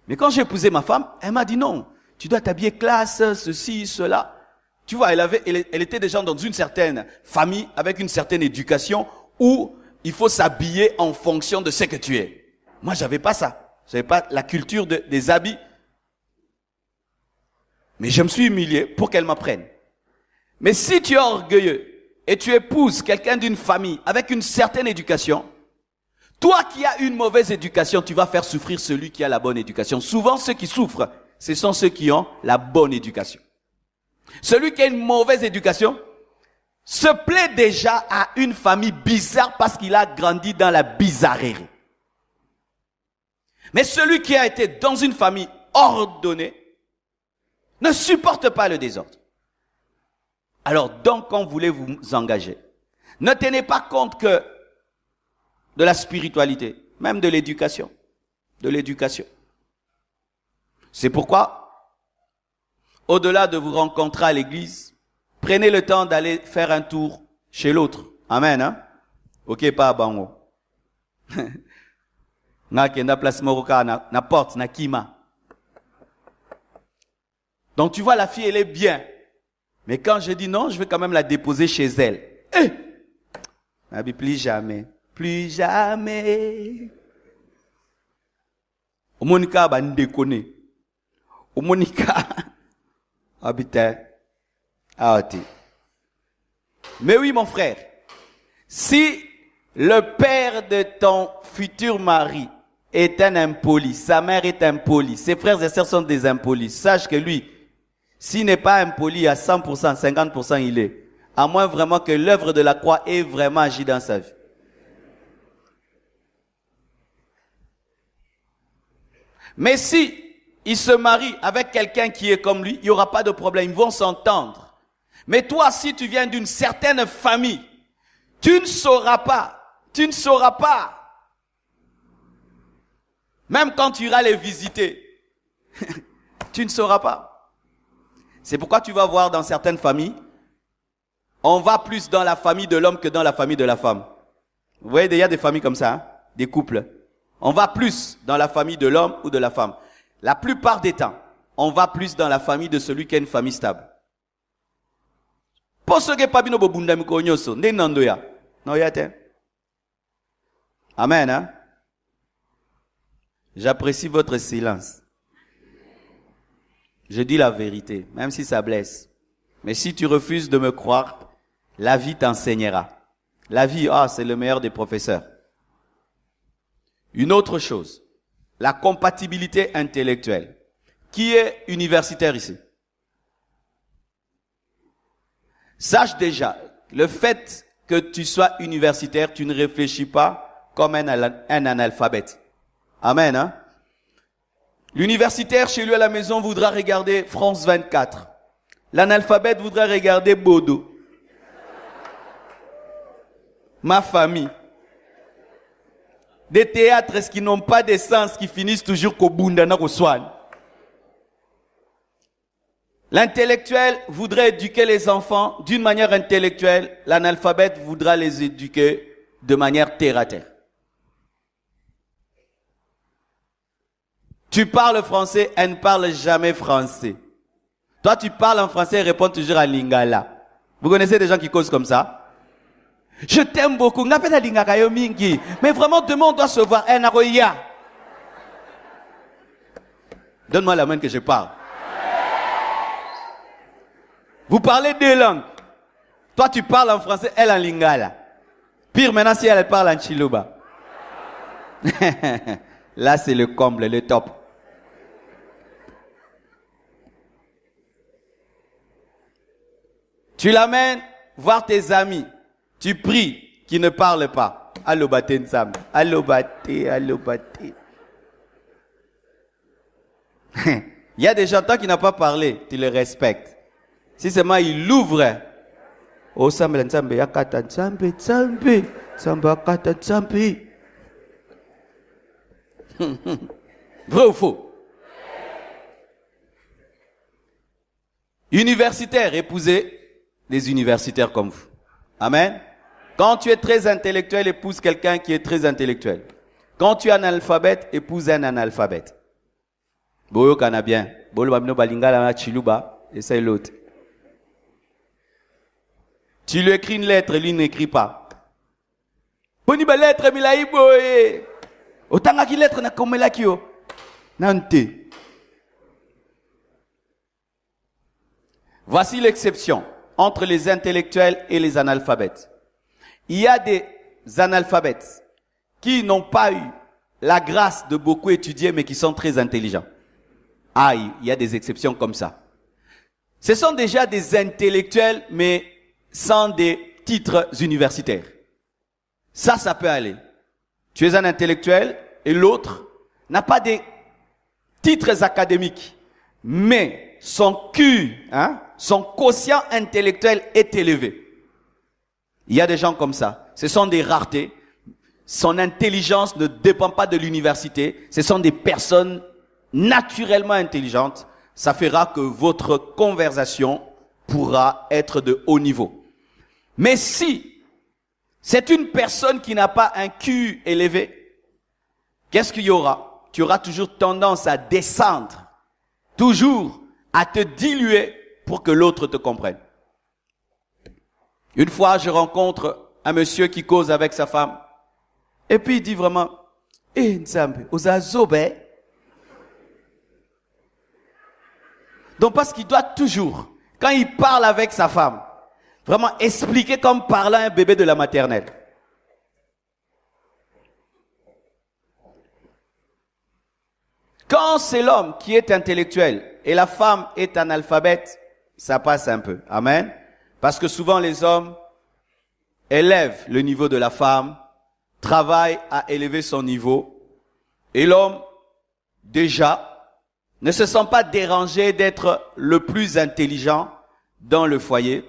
Mais quand j'ai épousé ma femme, elle m'a dit non, tu dois t'habiller classe, ceci, cela. Tu vois, elle était déjà dans une certaine famille, avec une certaine éducation, où il faut s'habiller en fonction de ce que tu es. Moi, j'avais pas ça. J'avais pas la culture des habits. Mais je me suis humilié pour qu'elle m'apprenne. Mais si tu es orgueilleux et tu épouses quelqu'un d'une famille avec une certaine éducation, toi qui as une mauvaise éducation, tu vas faire souffrir celui qui a la bonne éducation. Souvent, ceux qui souffrent, ce sont ceux qui ont la bonne éducation. Celui qui a une mauvaise éducation se plaît déjà à une famille bizarre parce qu'il a grandi dans la bizarrerie. Mais celui qui a été dans une famille ordonnée ne supporte pas le désordre. Alors donc, quand vous voulez vous engager, ne tenez pas compte que de la spiritualité, même de l'éducation. De l'éducation. C'est pourquoi, au-delà de vous rencontrer à l'église, prenez le temps d'aller faire un tour chez l'autre. Amen, hein? Ok, pas à Bango. Na place Moroka, na porte, na Kima. Donc tu vois, la fille, elle est bien. Mais quand je dis non, je vais quand même la déposer chez elle. Plus jamais. Plus jamais. Au Monica, bah, déconne. Au Monica, habite. Mais oui, mon frère. Si le père de ton futur mari est un impoli, sa mère est impolie, ses frères et sœurs sont des impolis, sache que lui, s'il n'est pas impoli à 100%, 50%, il est. À moins vraiment que l'œuvre de la croix ait vraiment agi dans sa vie. Mais si il se marie avec quelqu'un qui est comme lui, il n'y aura pas de problème, ils vont s'entendre. Mais toi, si tu viens d'une certaine famille, tu ne sauras pas. Même quand tu iras les visiter, tu ne sauras pas. C'est pourquoi tu vas voir dans certaines familles, on va plus dans la famille de l'homme que dans la famille de la femme. Vous voyez, il y a des familles comme ça, hein, des couples. On va plus dans la famille de l'homme ou de la femme. La plupart des temps, on va plus dans la famille de celui qui a une famille stable. Amen, hein? J'apprécie votre silence. Je dis la vérité, même si ça blesse. Mais si tu refuses de me croire, la vie t'enseignera. La vie, c'est le meilleur des professeurs. Une autre chose, la compatibilité intellectuelle. Qui est universitaire ici? Sache déjà, le fait que tu sois universitaire, tu ne réfléchis pas comme un analphabète. Amen, hein? L'universitaire chez lui à la maison voudra regarder France 24. L'analphabète voudra regarder Bodo. Ma famille. Des théâtres qui n'ont pas de sens, qui finissent toujours qu'au Bundana Roswan. L'intellectuel voudrait éduquer les enfants d'une manière intellectuelle. L'analphabète voudra les éduquer de manière terre à terre. Tu parles français, elle ne parle jamais français. Toi, tu parles en français et réponds toujours à Lingala. Vous connaissez des gens qui causent comme ça? Je t'aime beaucoup. Mais vraiment, demain, on doit se voir. Donne-moi la main que je parle. Vous parlez deux langues. Toi, tu parles en français, elle en Lingala. Pire maintenant, si elle parle en Chiluba. Là, c'est le comble, le top. Tu l'amènes voir tes amis. Tu pries qu'ils ne parlent pas. Allo bate ensemble. Allo bate, allo bate. Il y a des gens, tant qu'ils n'ont pas parlé, tu les respectes. Si seulement il l'ouvre. Oh, sambe nsambe yakata nsambe nsambe nsambe yakata nsambe. Vrai ou faux? Universitaires, épousez des universitaires comme vous. Amen. Quand tu es très intellectuel, épouse quelqu'un qui est très intellectuel. Quand tu es analphabète, épouse un analphabète. Boyo kana bien. Bolo bamino balingala na chiluba, essaye l'autre. Tu lui écris une lettre, lui n'écrit pas. Boni ba lettre milai boye. Otanga ki lettre na komela kio. Nante. Voici l'exception entre les intellectuels et les analphabètes. Il y a des analphabètes qui n'ont pas eu la grâce de beaucoup étudier, mais qui sont très intelligents. Ah, il y a des exceptions comme ça. Ce sont déjà des intellectuels, mais sans des titres universitaires. Ça peut aller. Tu es un intellectuel et l'autre n'a pas des titres académiques, mais son QI, son quotient intellectuel est élevé. Il y a des gens comme ça. Ce sont des raretés. Son intelligence ne dépend pas de l'université. Ce sont des personnes naturellement intelligentes. Ça fera que votre conversation pourra être de haut niveau. Mais si c'est une personne qui n'a pas un QI élevé, qu'est-ce qu'il y aura? Tu auras toujours tendance à descendre, toujours à te diluer pour que l'autre te comprenne. Une fois, je rencontre un monsieur qui cause avec sa femme. Et puis il dit vraiment, Nzambe, ozazobe. Donc parce qu'il doit toujours, quand il parle avec sa femme, vraiment expliquer comme parlant un bébé de la maternelle. Quand c'est l'homme qui est intellectuel et la femme est analphabète, ça passe un peu. Amen. Parce que souvent les hommes élèvent le niveau de la femme, travaillent à élever son niveau, et l'homme, déjà, ne se sent pas dérangé d'être le plus intelligent dans le foyer.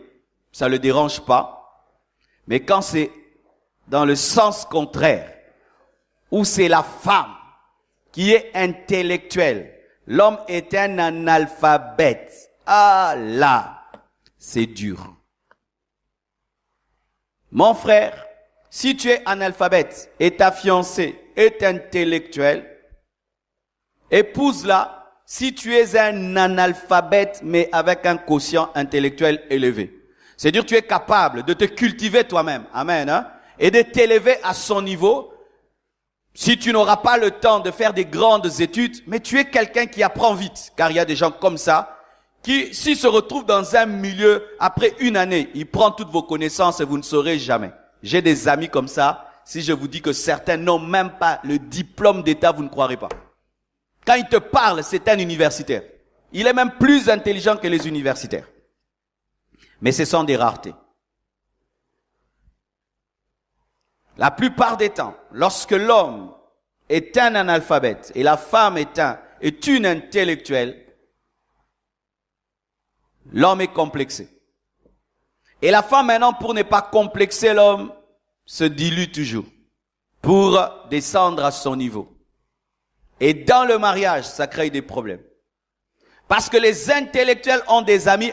Ça ne le dérange pas. Mais quand c'est dans le sens contraire, où c'est la femme qui est intellectuelle, l'homme est un analphabète. Ah là, c'est dur. Mon frère, si tu es analphabète et ta fiancée est intellectuelle, épouse-la si tu es un analphabète mais avec un quotient intellectuel élevé. C'est-à-dire que tu es capable de te cultiver toi-même, amen, et de t'élever à son niveau. Si tu n'auras pas le temps de faire des grandes études, mais tu es quelqu'un qui apprend vite, car il y a des gens comme ça, qui, s'il se retrouve dans un milieu, après une année, il prend toutes vos connaissances et vous ne saurez jamais. J'ai des amis comme ça. Si je vous dis que certains n'ont même pas le diplôme d'État, vous ne croirez pas. Quand il te parle, c'est un universitaire. Il est même plus intelligent que les universitaires. Mais ce sont des raretés. La plupart des temps, lorsque l'homme est un analphabète et la femme est une intellectuelle, l'homme est complexé. Et la femme maintenant, pour ne pas complexer l'homme, se dilue toujours pour descendre à son niveau. Et dans le mariage, ça crée des problèmes. Parce que les intellectuels ont des amis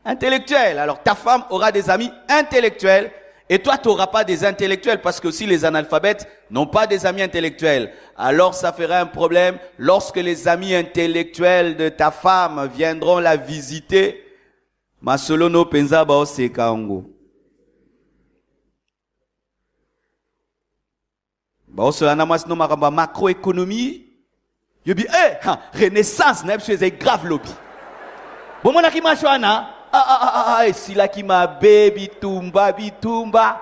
intellectuels. Alors ta femme aura des amis intellectuels et toi tu n'auras pas des intellectuels parce que aussi les analphabètes n'ont pas des amis intellectuels. Alors ça fera un problème lorsque les amis intellectuels de ta femme viendront la visiter. Masolono penza bao sekango. Bao solana masno makamba macroéconomie. Yobi renaissance na c'est grave lobby. Bon mon akima chwana si la kima baby tumba bitumba.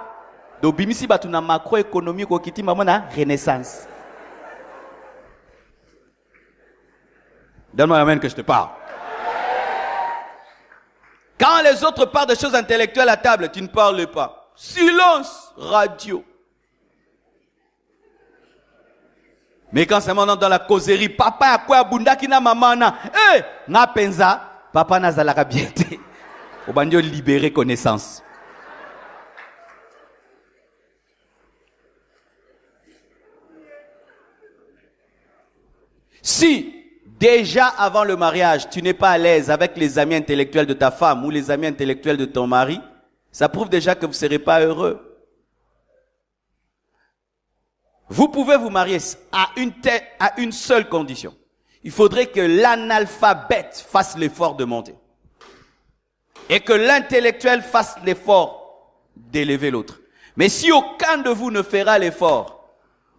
Do bimisi batu na macroéconomie ko kitima mona renaissance. Donne-moi la main que je te parle. Quand les autres parlent de choses intellectuelles à table, tu ne parles pas. Silence radio. Mais quand c'est maintenant dans la causerie, papa a quoi bunda kina maman na, na penza, papa na zalaka biente. Obandio libérer connaissance. Si déjà avant le mariage, tu n'es pas à l'aise avec les amis intellectuels de ta femme ou les amis intellectuels de ton mari, Ça prouve déjà que vous ne serez pas heureux. Vous pouvez vous marier à une seule condition. Il faudrait que l'analphabète fasse l'effort de monter. Et que l'intellectuel fasse l'effort d'élever l'autre. Mais si aucun de vous ne fera l'effort,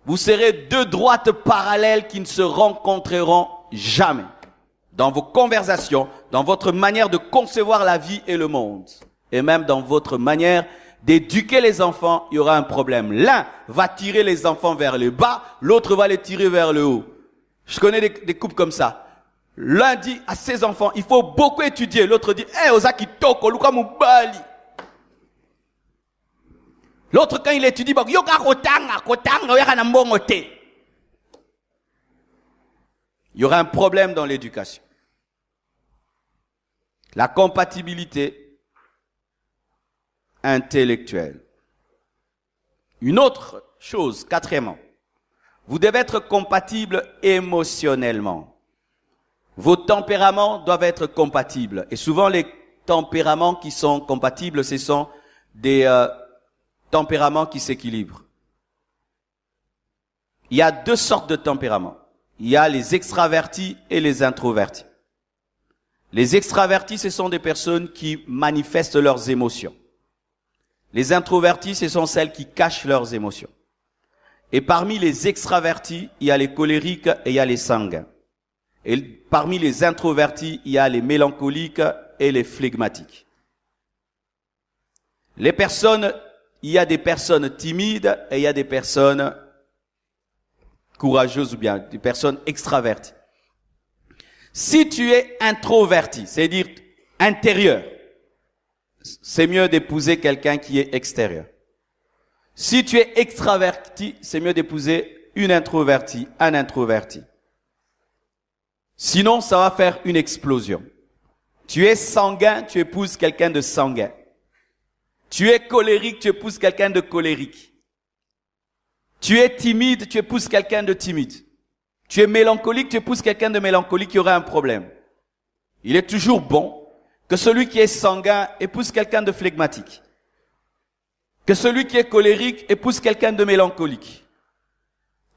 vous serez deux droites parallèles qui ne se rencontreront jamais. Dans vos conversations, dans votre manière de concevoir la vie et le monde. Et même dans votre manière d'éduquer les enfants, il y aura un problème. L'un va tirer les enfants vers le bas, l'autre va les tirer vers le haut. Je connais des couples comme ça. L'un dit à ses enfants, il faut beaucoup étudier. L'autre dit, Ozaki toko, luka mubali. L'autre, quand il étudie, il y aura un problème dans l'éducation. La compatibilité intellectuelle. Une autre chose, quatrièmement, vous devez être compatible émotionnellement. Vos tempéraments doivent être compatibles. Et souvent, les tempéraments qui sont compatibles, ce sont des tempéraments qui s'équilibrent. Il y a deux sortes de tempéraments. Il y a les extravertis et les introvertis. Les extravertis, ce sont des personnes qui manifestent leurs émotions. Les introvertis, ce sont celles qui cachent leurs émotions. Et parmi les extravertis, il y a les colériques et il y a les sanguins. Et parmi les introvertis, il y a les mélancoliques et les flegmatiques. Les personnes, il y a des personnes timides et il y a des personnes courageuses ou bien des personnes extraverties. Si tu es introverti, c'est-à-dire intérieur, c'est mieux d'épouser quelqu'un qui est extérieur. Si tu es extraverti, c'est mieux d'épouser une introvertie, un introverti. Sinon, ça va faire une explosion. Tu es sanguin, tu épouses quelqu'un de sanguin. Tu es colérique, tu épouses quelqu'un de colérique. Tu es timide, tu épouses quelqu'un de timide. Tu es mélancolique, tu épouses quelqu'un de mélancolique, il y aura un problème. Il est toujours bon que celui qui est sanguin épouse quelqu'un de flegmatique. Que celui qui est colérique épouse quelqu'un de mélancolique.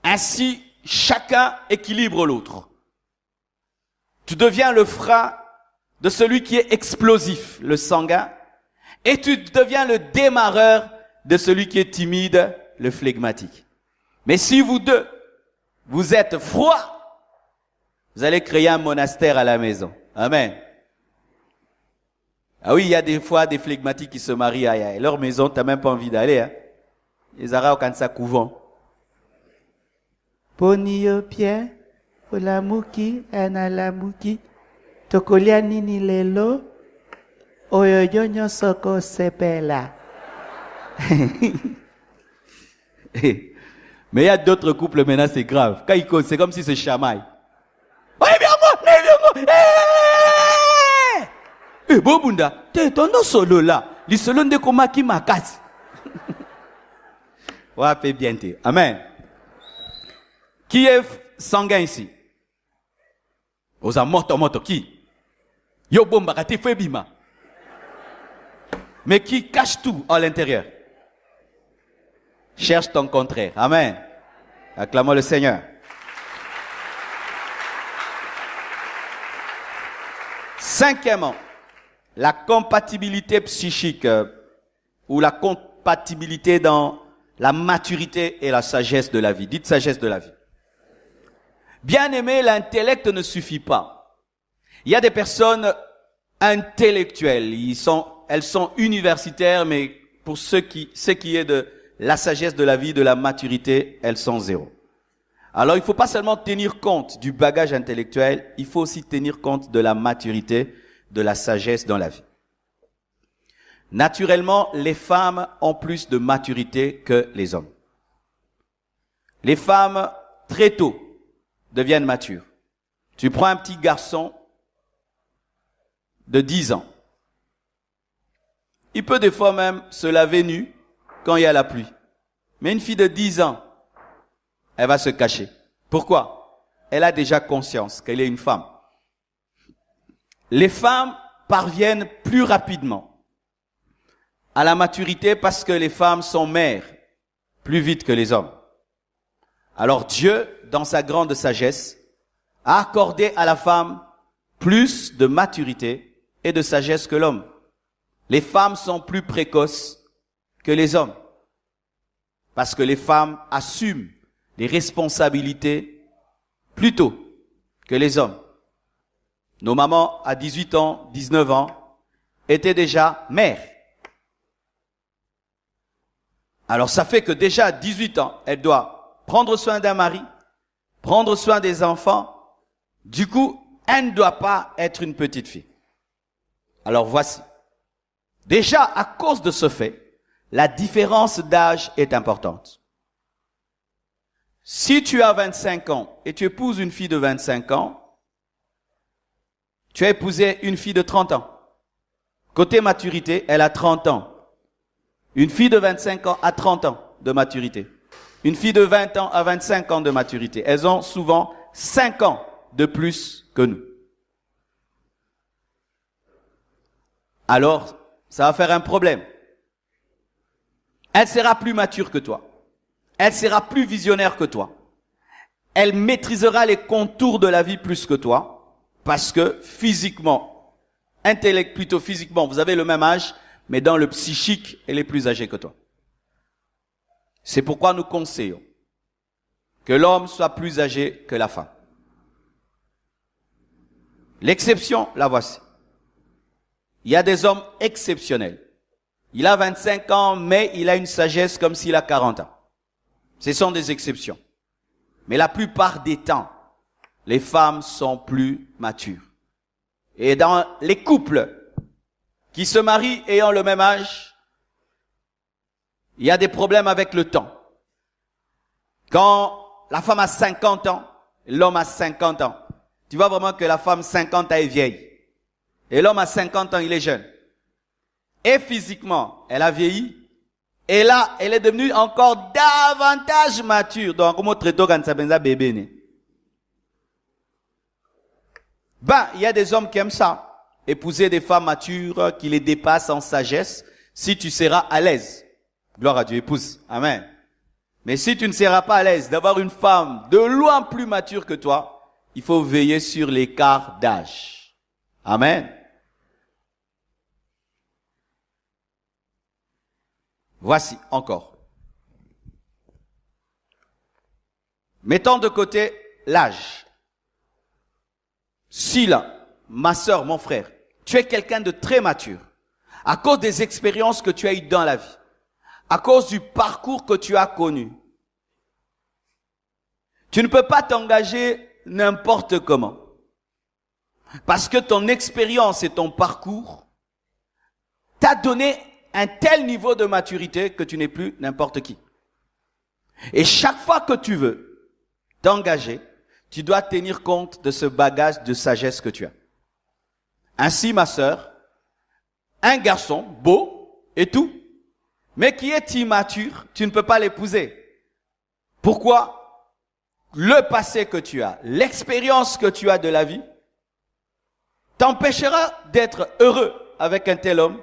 Ainsi, chacun équilibre l'autre. Tu deviens le frein de celui qui est explosif, le sanguin, et tu deviens le démarreur de celui qui est timide, le flegmatique. Mais si vous deux, vous êtes froid, vous allez créer un monastère à la maison. Amen. Ah oui, il y a des fois des flegmatiques qui se marient à leur maison, tu n'as même pas envie d'aller. Hein. Ils auront quand ça couvent. Ponio Pierre, Olamuki, Analamuki, Tokolia Nini Lelo, Oyoyonyo Soko Sepela. Mais il y a d'autres couples maintenant, c'est grave. Quand ils causent, c'est comme si c'est chamaille. Eh, Bobunda, t'es ton solo là. Les solo de koma qui m'acasse. Ouais, fait bien t'es. Amen. Qui est sanguin ici? Osa moto qui? Yo bomba kati febima. Mais qui cache tout à l'intérieur? Cherche ton contraire. Amen. Acclamons le Seigneur. Cinquièmement, la compatibilité psychique ou la compatibilité dans la maturité et la sagesse de la vie. Dites sagesse de la vie. Bien aimé, l'intellect ne suffit pas. Il y a des personnes intellectuelles. Elles sont universitaires, mais pour ce qui est de la sagesse de la vie, de la maturité, elles sont zéro. Alors, il ne faut pas seulement tenir compte du bagage intellectuel, il faut aussi tenir compte de la maturité, de la sagesse dans la vie. Naturellement, les femmes ont plus de maturité que les hommes. Les femmes, très tôt, deviennent matures. Tu prends un petit garçon de 10 ans. Il peut des fois même se laver nu quand il y a la pluie. Mais une fille de 10 ans, elle va se cacher. Pourquoi? Elle a déjà conscience qu'elle est une femme. Les femmes parviennent plus rapidement à la maturité parce que les femmes sont mères plus vite que les hommes. Alors Dieu, dans sa grande sagesse, a accordé à la femme plus de maturité et de sagesse que l'homme. Les femmes sont plus précoces que les hommes parce que les femmes assument les responsabilités plus tôt que les hommes. Nos mamans, à 18 ans, 19 ans, étaient déjà mères. Alors ça fait que déjà à 18 ans, elle doit prendre soin d'un mari, prendre soin des enfants. Du coup, elle ne doit pas être une petite fille. Alors voici. Déjà, à cause de ce fait, la différence d'âge est importante. Si tu as 25 ans et tu épouses une fille de 25 ans, tu as épousé une fille de 30 ans. Côté maturité, elle a 30 ans. Une fille de 25 ans a 30 ans de maturité. Une fille de 20 ans a 25 ans de maturité. Elles ont souvent 5 ans de plus que nous. Alors, ça va faire un problème. Elle sera plus mature que toi. Elle sera plus visionnaire que toi. Elle maîtrisera les contours de la vie plus que toi, parce que physiquement, plutôt physiquement, vous avez le même âge, mais dans le psychique, elle est plus âgée que toi. C'est pourquoi nous conseillons que l'homme soit plus âgé que la femme. L'exception, la voici. Il y a des hommes exceptionnels. Il a 25 ans, mais il a une sagesse comme s'il a 40 ans. Ce sont des exceptions. Mais la plupart des temps, les femmes sont plus matures. Et dans les couples qui se marient ayant le même âge, il y a des problèmes avec le temps. Quand la femme a 50 ans, l'homme a 50 ans, tu vois vraiment que la femme 50 ans est vieille. Et l'homme à 50 ans, il est jeune. Et physiquement, elle a vieilli. Et là, elle est devenue encore davantage mature. Donc, comment traiter quand ça benza bébé né? Il y a des hommes qui aiment ça. Épouser des femmes matures qui les dépassent en sagesse. Si tu seras à l'aise. Gloire à Dieu, épouse. Amen. Mais si tu ne seras pas à l'aise d'avoir une femme de loin plus mature que toi, il faut veiller sur l'écart d'âge. Amen. Voici encore. Mettons de côté l'âge. Si là, ma sœur, mon frère, tu es quelqu'un de très mature, à cause des expériences que tu as eues dans la vie, à cause du parcours que tu as connu, tu ne peux pas t'engager n'importe comment. Parce que ton expérience et ton parcours t'a donné un tel niveau de maturité que tu n'es plus n'importe qui. Et chaque fois que tu veux t'engager, tu dois tenir compte de ce bagage de sagesse que tu as. Ainsi, ma sœur, un garçon beau et tout, mais qui est immature, tu ne peux pas l'épouser. Pourquoi? Le passé que tu as, l'expérience que tu as de la vie, t'empêchera d'être heureux avec un tel homme,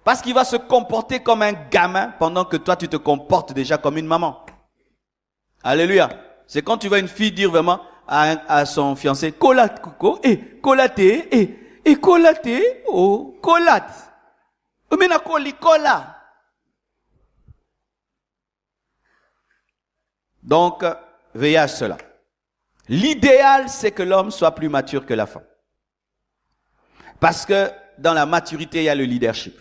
parce qu'il va se comporter comme un gamin pendant que toi tu te comportes déjà comme une maman. Alléluia. C'est quand tu vois une fille dire vraiment à son fiancé, colate coco, colate, colate, oh, colate. Omena coli cola. Donc, veillez à cela. L'idéal, c'est que l'homme soit plus mature que la femme. Parce que dans la maturité, il y a le leadership.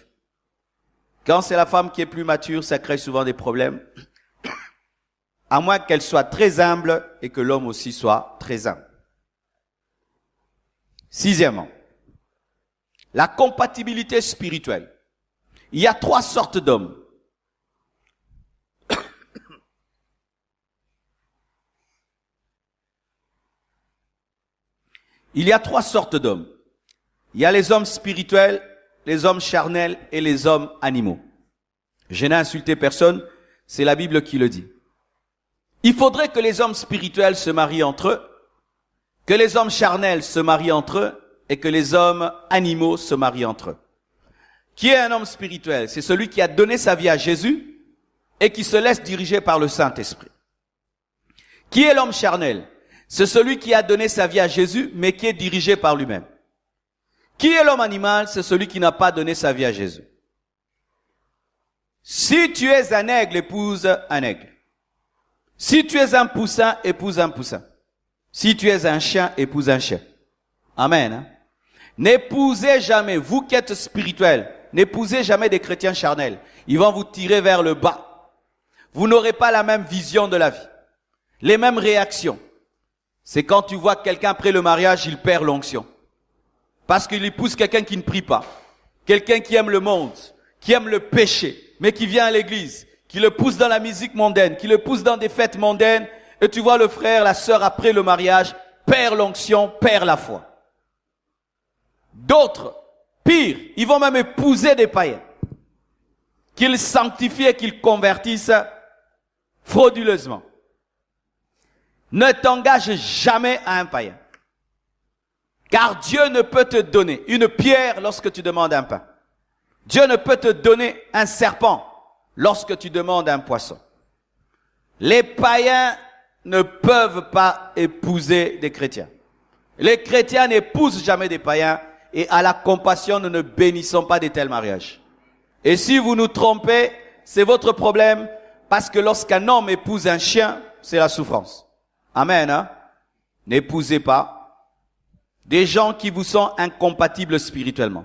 Quand c'est la femme qui est plus mature, ça crée souvent des problèmes. À moins qu'elle soit très humble et que l'homme aussi soit très humble. Sixièmement, la compatibilité spirituelle. Il y a 3 sortes d'hommes. Il y a 3 sortes d'hommes. Il y a les hommes spirituels, les hommes charnels et les hommes animaux. Je n'ai insulté personne, c'est la Bible qui le dit. Il faudrait que les hommes spirituels se marient entre eux, que les hommes charnels se marient entre eux et que les hommes animaux se marient entre eux. Qui est un homme spirituel? C'est celui qui a donné sa vie à Jésus et qui se laisse diriger par le Saint-Esprit. Qui est l'homme charnel? C'est celui qui a donné sa vie à Jésus, mais qui est dirigé par lui-même. Qui est l'homme animal? C'est celui qui n'a pas donné sa vie à Jésus. Si tu es un aigle, épouse un aigle. Si tu es un poussin, épouse un poussin. Si tu es un chien, épouse un chien. Amen. Hein? N'épousez jamais, vous qui êtes spirituels, n'épousez jamais des chrétiens charnels. Ils vont vous tirer vers le bas. Vous n'aurez pas la même vision de la vie. Les mêmes réactions. C'est quand tu vois quelqu'un après le mariage, il perd l'onction. Parce qu'il épouse quelqu'un qui ne prie pas. Quelqu'un qui aime le monde, qui aime le péché, mais qui vient à l'église, qui le pousse dans la musique mondaine, qui le pousse dans des fêtes mondaines. Et tu vois le frère, la sœur après le mariage, perd l'onction, perd la foi. D'autres, pire, ils vont même épouser des païens. Qu'ils sanctifient et qu'ils convertissent frauduleusement. Ne t'engage jamais à un païen. Car Dieu ne peut te donner une pierre lorsque tu demandes un pain. Dieu ne peut te donner un serpent lorsque tu demandes un poisson. Les païens ne peuvent pas épouser des chrétiens. Les chrétiens n'épousent jamais des païens et à la compassion, nous ne bénissons pas de tels mariages. Et si vous nous trompez, c'est votre problème parce que lorsqu'un homme épouse un chien, c'est la souffrance. Amen. Hein? N'épousez pas des gens qui vous sont incompatibles spirituellement.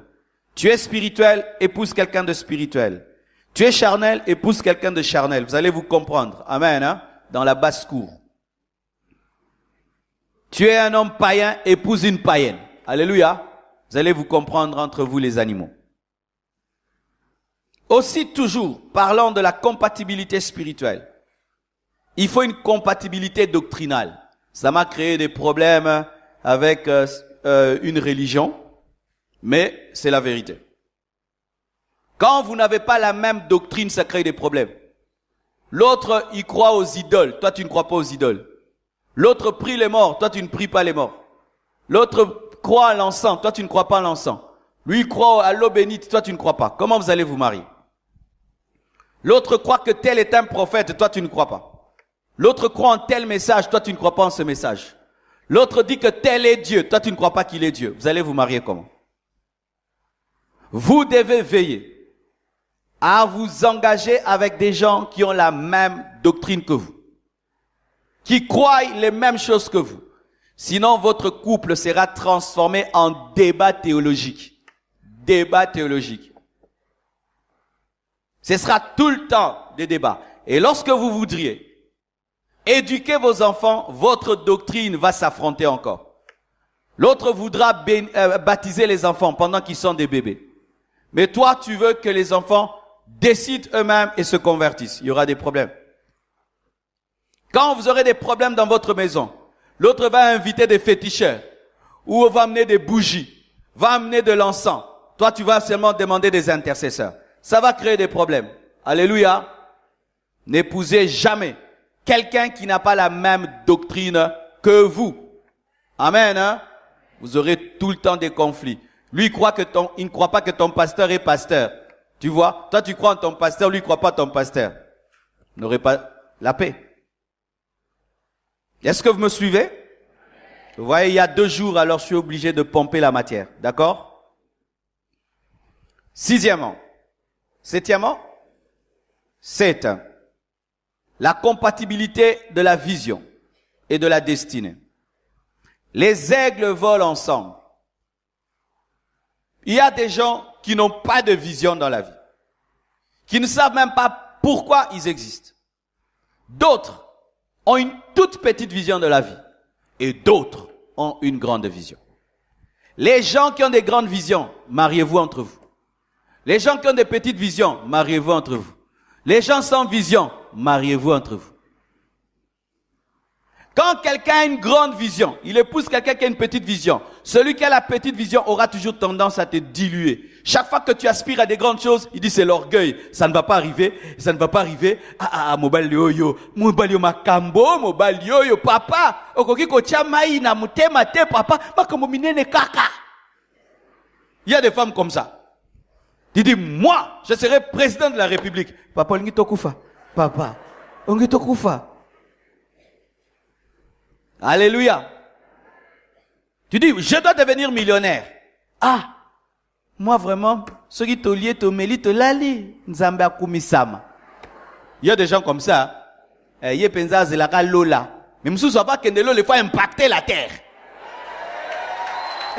Tu es spirituel, épouse quelqu'un de spirituel. Tu es charnel, épouse quelqu'un de charnel. Vous allez vous comprendre. Amen. Hein? Dans la basse-cour. Tu es un homme païen, épouse une païenne. Alléluia. Vous allez vous comprendre entre vous les animaux. Aussi toujours, parlant de la compatibilité spirituelle, il faut une compatibilité doctrinale. Ça m'a créé des problèmes avec une religion, mais c'est la vérité. Quand vous n'avez pas la même doctrine, ça crée des problèmes. L'autre, il croit aux idoles. Toi, tu ne crois pas aux idoles. L'autre prie les morts. Toi, tu ne pries pas les morts. L'autre croit à l'encens. Toi, tu ne crois pas à l'encens. Lui, il croit à l'eau bénite. Toi, tu ne crois pas. Comment vous allez vous marier? L'autre croit que tel est un prophète. Toi, tu ne crois pas. L'autre croit en tel message. Toi, tu ne crois pas en ce message. L'autre dit que tel est Dieu. Toi, tu ne crois pas qu'il est Dieu. Vous allez vous marier comment? Vous devez veiller à vous engager avec des gens qui ont la même doctrine que vous, qui croient les mêmes choses que vous. Sinon, votre couple sera transformé en débat théologique. Débat théologique. Ce sera tout le temps des débats. Et lorsque vous voudriez éduquer vos enfants, votre doctrine va s'affronter encore. L'autre voudra baptiser les enfants pendant qu'ils sont des bébés. Mais toi, tu veux que les enfants décident eux-mêmes et se convertissent. Il y aura des problèmes. Quand vous aurez des problèmes dans votre maison, l'autre va inviter des féticheurs ou va amener des bougies, va amener de l'encens. Toi, tu vas seulement demander des intercesseurs. Ça va créer des problèmes. Alléluia. N'épousez jamais quelqu'un qui n'a pas la même doctrine que vous. Amen. Hein? Vous aurez tout le temps des conflits. Lui, il ne croit pas que ton pasteur est pasteur. Tu vois, toi tu crois en ton pasteur, lui il ne croit pas en ton pasteur. Vous n'aurez pas la paix. Est-ce que vous me suivez? Vous voyez, il y a 2 jours, alors je suis obligé de pomper la matière. D'accord? 6e. 7e. 7. La compatibilité de la vision et de la destinée. Les aigles volent ensemble. Il y a des gens qui n'ont pas de vision dans la vie, qui ne savent même pas pourquoi ils existent. D'autres ont une toute petite vision de la vie et d'autres ont une grande vision. Les gens qui ont des grandes visions, mariez-vous entre vous. Les gens qui ont des petites visions, mariez-vous entre vous. Les gens sans vision, mariez-vous entre vous. Quand quelqu'un a une grande vision, il épouse quelqu'un qui a une petite vision. Celui qui a la petite vision aura toujours tendance à te diluer. Chaque fois que tu aspires à des grandes choses, il dit c'est l'orgueil. Ça ne va pas arriver, ça ne va pas arriver. Mobile yo-yo, mobile yo makambo, mobile yo-yo, papa. Okoki ko chamaï na mutema te papa, makambo minene kaka. Il y a des femmes comme ça. Tu dis, moi, je serai président de la République. Papa, on kufa. Papa, on kufa. Alléluia. Tu dis, je dois devenir millionnaire. Ah, moi vraiment, ce qui te lié, te mêli, te lali, nzambe akumisama. Il y a des gens comme ça. Il y a des gens qui sont lola. Mais monsieur, ça va que il faut impacter la terre.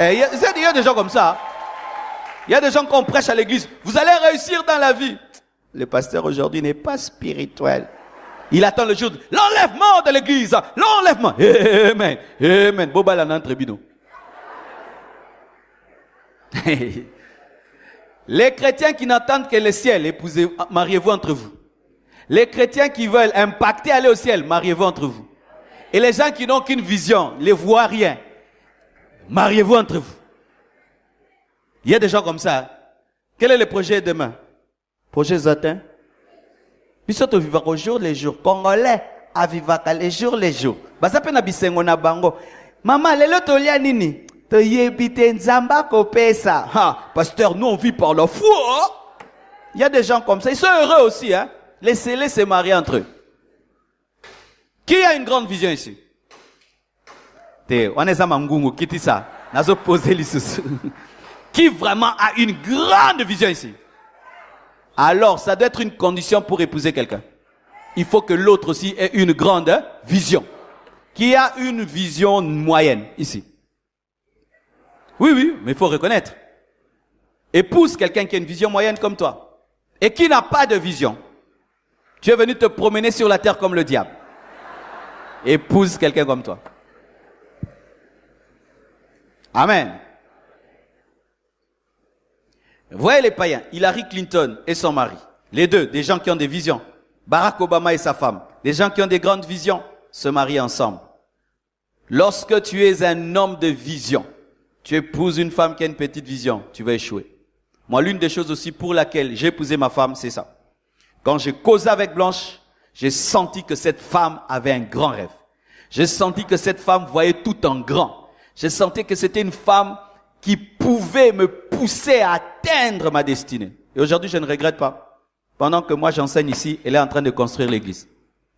Il y a des gens comme ça. Il y a des gens qu'on prêche à l'église. Vous allez réussir dans la vie. Le pasteur aujourd'hui n'est pas spirituel. Il attend le jour de l'enlèvement de l'église. L'enlèvement. Amen. Amen. Boba la nan tribunal. Les chrétiens qui n'entendent que le ciel, épousez, mariez-vous entre vous. Les chrétiens qui veulent impacter, aller au ciel, mariez-vous entre vous. Et les gens qui n'ont qu'une vision, ne voient rien, mariez-vous entre vous. Il y a des gens comme ça. Quel est le projet demain? Projet Zotin? Puis surtout, vivre au jour les jours. Congolais, à vivre les jours les jours. Bah ça peut na bisengo na bango. Maman, lelo tolia nini? To yebite nzamba kopesa. Ha, pasteur, nous on vit par la foi. Il y a des gens comme ça. Ils sont heureux aussi, hein. Laissez-les se marier entre eux. Qui a une grande vision ici? On est à Mangungu, qui dit ça? Nazo posé l'issue. Qui vraiment a une grande vision ici? Alors, ça doit être une condition pour épouser quelqu'un. Il faut que l'autre aussi ait une grande vision. Qui a une vision moyenne ici? Oui, oui, mais il faut reconnaître. Épouse quelqu'un qui a une vision moyenne comme toi. Et qui n'a pas de vision. Tu es venu te promener sur la terre comme le diable. Épouse quelqu'un comme toi. Amen. Voyez les païens, Hillary Clinton et son mari. Les deux, des gens qui ont des visions. Barack Obama et sa femme. Des gens qui ont des grandes visions, se marient ensemble. Lorsque tu es un homme de vision, tu épouses une femme qui a une petite vision, tu vas échouer. Moi, l'une des choses aussi pour laquelle j'ai épousé ma femme, c'est ça. Quand j'ai causé avec Blanche, j'ai senti que cette femme avait un grand rêve. J'ai senti que cette femme voyait tout en grand. J'ai senti que c'était une femme qui pouvait me pousser à atteindre ma destinée. Et aujourd'hui, je ne regrette pas. Pendant que moi, j'enseigne ici, elle est en train de construire l'église.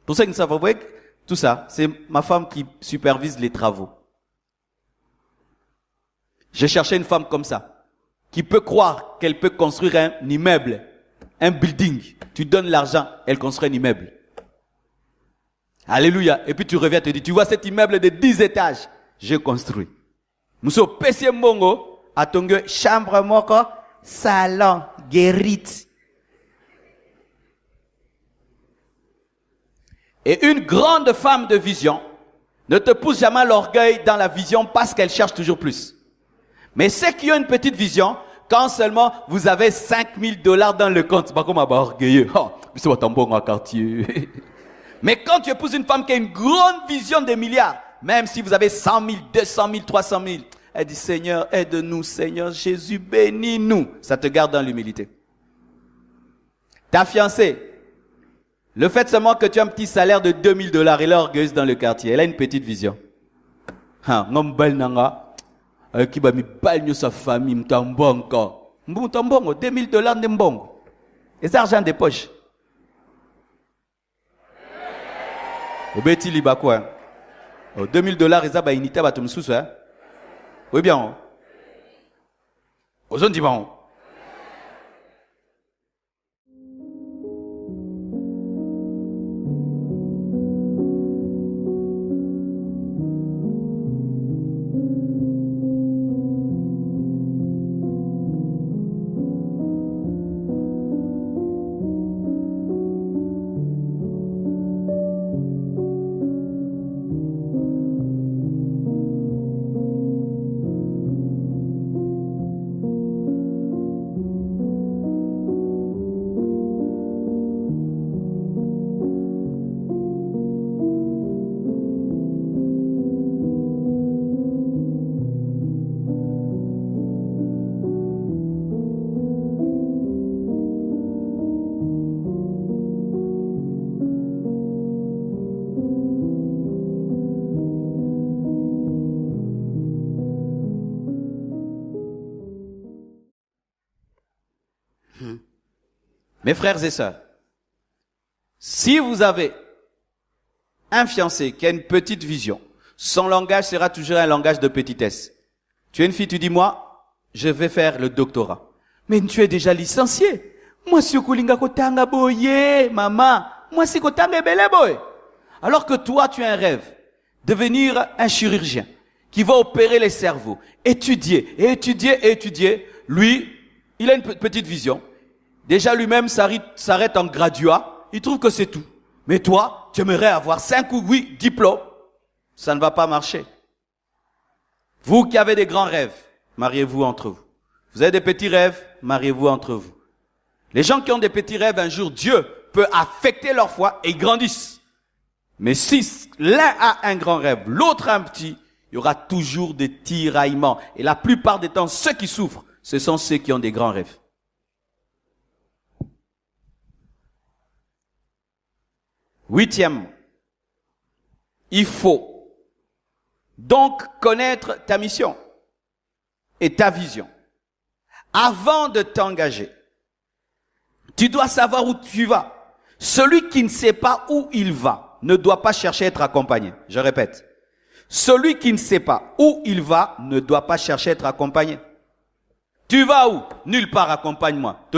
Pour ceux qui ne savent pas, vous voyez, tout ça, c'est ma femme qui supervise les travaux. J'ai cherché une femme comme ça, qui peut croire qu'elle peut construire un immeuble, un building. Tu donnes l'argent, elle construit un immeuble. Alléluia. Et puis tu reviens et te dis, tu vois cet immeuble de 10 étages, j'ai construit. Nous pesier mbongo, atongue chambre moko, salon, guérite. Et une grande femme de vision ne te pousse jamais à l'orgueil dans la vision parce qu'elle cherche toujours plus. Mais ceux qui ont une petite vision, quand seulement vous avez $5,000 dans le compte, c'est pas comme un orgueilleux. Oh, c'est pas ton bon quartier. Mais quand tu épouses une femme qui a une grande vision des milliards, même si vous avez 100 000, 200 000, 300 000, elle dit, Seigneur, aide-nous, Seigneur Jésus, bénis-nous. Ça te garde dans l'humilité. Ta fiancée, le fait seulement que tu as un petit salaire de $2,000, elle est orgueilleuse dans le quartier. Elle a une petite vision. Qui va me baigner sa famille, m'tambongo. M'tambongo, $2,000 n'embongo. Et c'est argent des poches. Au bêti liba quoi? $2,000, ils ont unité à tout sous hein? Oui bien. Aux zones d'Iban. Mes frères et sœurs, si vous avez un fiancé qui a une petite vision, son langage sera toujours un langage de petitesse. Tu es une fille, tu dis, moi, je vais faire le doctorat. Mais tu es déjà licencié. Moi, si kulinga kotanga boye, maman. Moi, si kotanga bele boy. Alors que toi, tu as un rêve. Devenir un chirurgien qui va opérer les cerveaux. Étudier, et étudier, et étudier. Lui, il a une petite vision. Déjà, lui-même s'arrête en graduat. Il trouve que c'est tout. Mais toi, tu aimerais avoir 5 ou 8 diplômes. Ça ne va pas marcher. Vous qui avez des grands rêves, mariez-vous entre vous. Vous avez des petits rêves, mariez-vous entre vous. Les gens qui ont des petits rêves, un jour, Dieu peut affecter leur foi et ils grandissent. Mais si l'un a un grand rêve, l'autre a un petit, il y aura toujours des tiraillements. Et la plupart des temps, ceux qui souffrent, ce sont ceux qui ont des grands rêves. Huitième, il faut donc connaître ta mission et ta vision. Avant de t'engager, tu dois savoir où tu vas. Celui qui ne sait pas où il va ne doit pas chercher à être accompagné. Je répète. Celui qui ne sait pas où il va ne doit pas chercher à être accompagné. Tu vas où? Nulle part, accompagne-moi.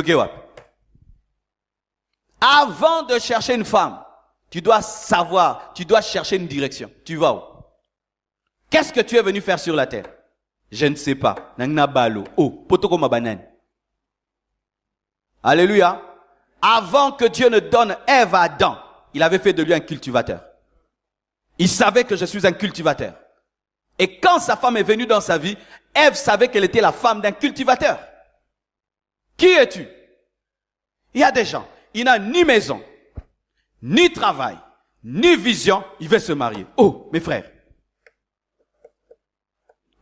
Avant de chercher une femme, tu dois savoir, tu dois chercher une direction. Tu vas où? Qu'est-ce que tu es venu faire sur la terre? Je ne sais pas. Alléluia. Avant que Dieu ne donne Ève à Adam, il avait fait de lui un cultivateur. Il savait que je suis un cultivateur. Et quand sa femme est venue dans sa vie, Ève savait qu'elle était la femme d'un cultivateur. Qui es-tu? Il y a des gens, il n'a ni maison, ni travail, ni vision, il veut se marier. Oh, mes frères.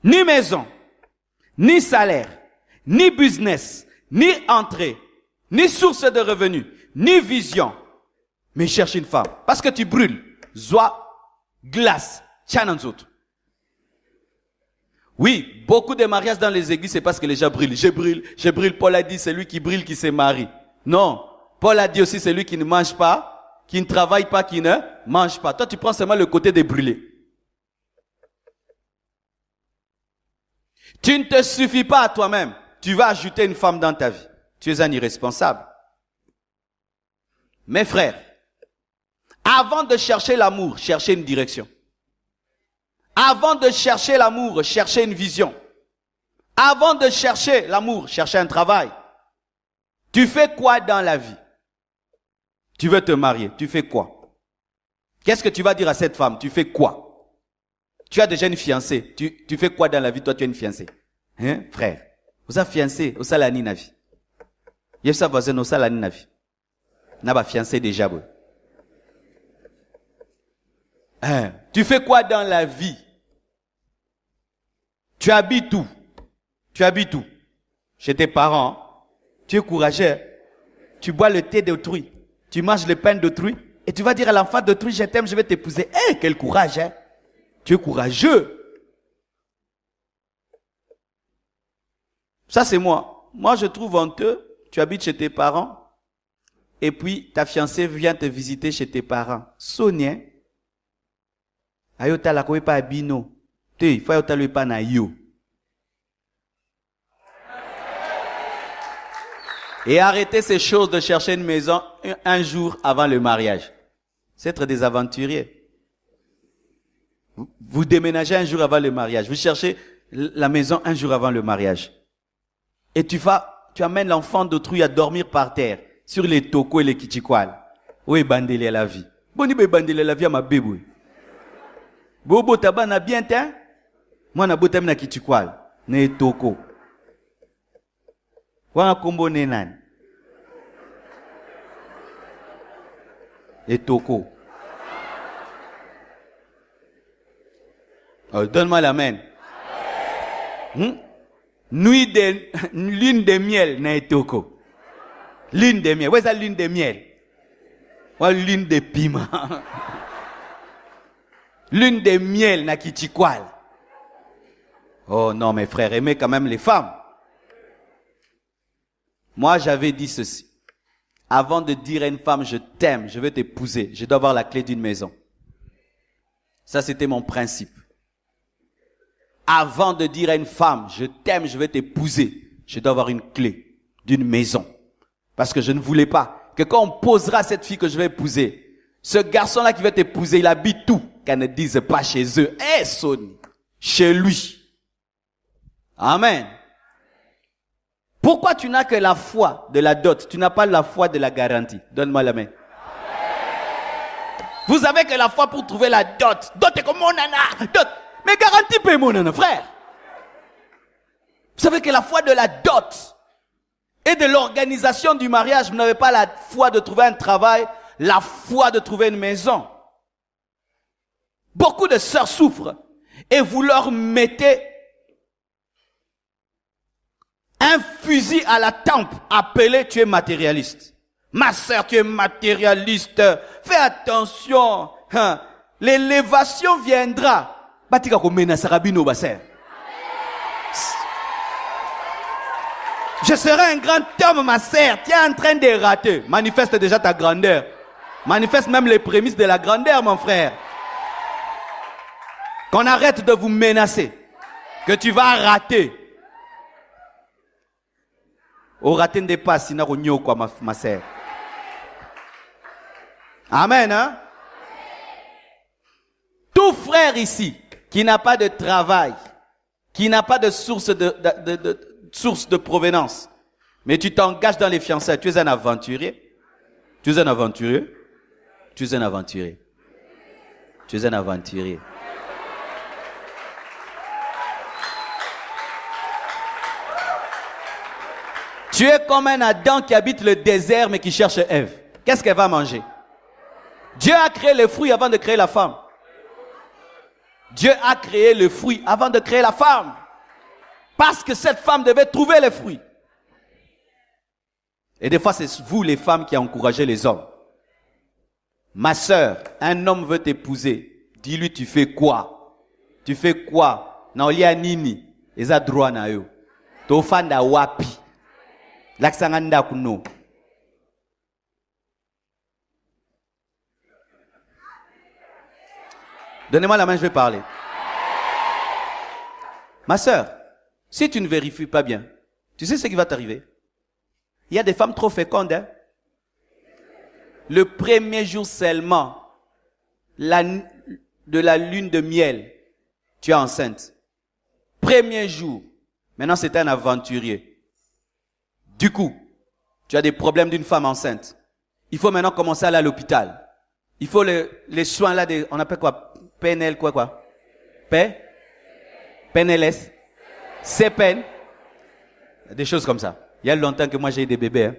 Ni maison, ni salaire, ni business, ni entrée, ni source de revenus, ni vision. Mais cherche une femme. Parce que tu brûles. Zoa, glace, autres. Oui, beaucoup de mariages dans les églises, c'est parce que les gens brûlent. Je brûle. Paul a dit, c'est lui qui brûle qui se marie. Non. Paul a dit aussi, c'est lui qui ne mange pas, qui ne travaille pas, qui ne mange pas. Toi, tu prends seulement le côté des brûlés. Tu ne te suffis pas à toi-même. Tu vas ajouter une femme dans ta vie. Tu es un irresponsable. Mes frères, avant de chercher l'amour, cherchez une direction. Avant de chercher l'amour, cherchez une vision. Avant de chercher l'amour, cherchez un travail. Tu fais quoi dans la vie? Tu veux te marier, tu fais quoi? Qu'est-ce que tu vas dire à cette femme? Tu fais quoi? Tu as déjà une fiancée. Tu fais quoi dans la vie? Toi, tu as une fiancée. Hein, frère? Vous avez fiancé au salani na vie. Il y a voisin au salani na vie. N'a pas fiancé déjà. Bon. Hein, tu fais quoi dans la vie? Tu habites où? Tu habites où? Chez tes parents. Tu es courageux. Tu bois le thé d'autrui. Tu manges le pain d'autrui. Et tu vas dire à l'enfant d'autrui, je t'aime, je vais t'épouser. Eh, quel courage, hein? Tu es courageux. Ça, c'est moi. Moi, je trouve honteux. Tu habites chez tes parents. Et puis, ta fiancée vient te visiter chez tes parents. Sonia. Ayota la koe pa bino. Te, fa yota le pa na yo. Et arrêtez ces choses de chercher une maison un jour avant le mariage. C'est être des aventuriers. Vous déménagez un jour avant le mariage. Vous cherchez la maison un jour avant le mariage. Et tu amènes l'enfant d'autrui à dormir par terre, sur les tokos et les kichikwal. Oui, bandele la vie. Boni be bandele la vie à ma bébé. Bobo taba na bien ten. Moi na botam na kichikwal. Ne toko. Wana kombo nenan. Et toko. Oh, donne-moi la main. Lune de miel na etoko. Lune de miel. Où est la lune de miel? Ou lune de piment. Lune de miel na kichikwal. Oh non, mes frères, aimez quand même les femmes. Moi, j'avais dit ceci. avant de dire à une femme, je t'aime, je veux t'épouser, je dois avoir la clé d'une maison. Ça, c'était mon principe. Avant de dire à une femme, je t'aime, je veux t'épouser, je dois avoir une clé d'une maison. Parce que je ne voulais pas que quand on posera à cette fille que je vais épouser, ce garçon-là qui veut t'épouser, il habite tout, qu'elle ne dise pas chez eux. Eh, Sony, chez lui. Amen. Pourquoi tu n'as que la foi de la dot? Tu n'as pas la foi de la garantie. Donne-moi la main. Vous avez que la foi pour trouver la dot. Dot est comme mon nana. Dot. Mais garantie paye mon nana, frère. Vous savez que la foi de la dot et de l'organisation du mariage, vous n'avez pas la foi de trouver un travail, la foi de trouver une maison. Beaucoup de sœurs souffrent et vous leur mettez un fusil à la tempe appelé tu es matérialiste. Ma sœur, tu es matérialiste. Fais attention. L'élévation viendra. Je serai un grand homme, ma sœur. Tu es en train de rater. Manifeste déjà ta grandeur. Manifeste même les prémices de la grandeur, mon frère. Qu'on arrête de vous menacer. Que tu vas rater. Au raté ne pas, sinon on y quoi, ma sœur. Amen, hein? Tout frère ici, qui n'a pas de travail, qui n'a pas de source de provenance, mais tu t'engages dans les fiançailles, tu es un aventurier. Tu es un aventurier. Tu es un aventurier. Tu es un aventurier. Tu es comme un Adam qui habite le désert mais qui cherche Ève. Qu'est-ce qu'elle va manger? Dieu a créé le fruit avant de créer la femme. Dieu a créé le fruit avant de créer la femme. Parce que cette femme devait trouver les fruits. Et des fois, c'est vous les femmes qui encouragez les hommes. Ma sœur, un homme veut t'épouser. Dis-lui, tu fais quoi? Tu fais quoi? Na olia nini? Eza droit na yo. Tofanda wapi? Laksanganda kuno. Donnez-moi la main, je vais parler. Ma sœur, si tu ne vérifies pas bien, tu sais ce qui va t'arriver? Il y a des femmes trop fécondes. Hein? Le premier jour seulement de la lune de miel, tu es enceinte. Premier jour. Maintenant, c'est un aventurier. Du coup, tu as des problèmes d'une femme enceinte. Il faut maintenant commencer à aller à l'hôpital. Il faut les soins là, on appelle quoi? PNL, quoi? PNLS? CPN? Des choses comme ça. Il y a longtemps que moi j'ai eu des bébés. Hein.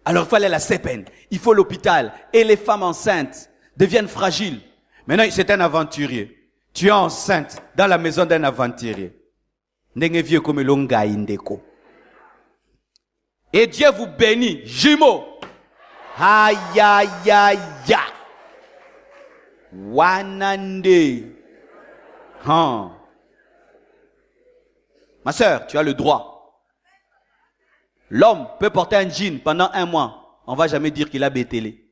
Alors il faut aller à la CPN. Il faut l'hôpital. Et les femmes enceintes deviennent fragiles. Maintenant, c'est un aventurier. Tu es enceinte dans la maison d'un aventurier. Et Dieu vous bénit. Jumeaux. Aïe, aïe, aïe, aïe. Wanande. Ma sœur, tu as le droit. L'homme peut porter un jean pendant 1 mois. On ne va jamais dire qu'il a bétélé.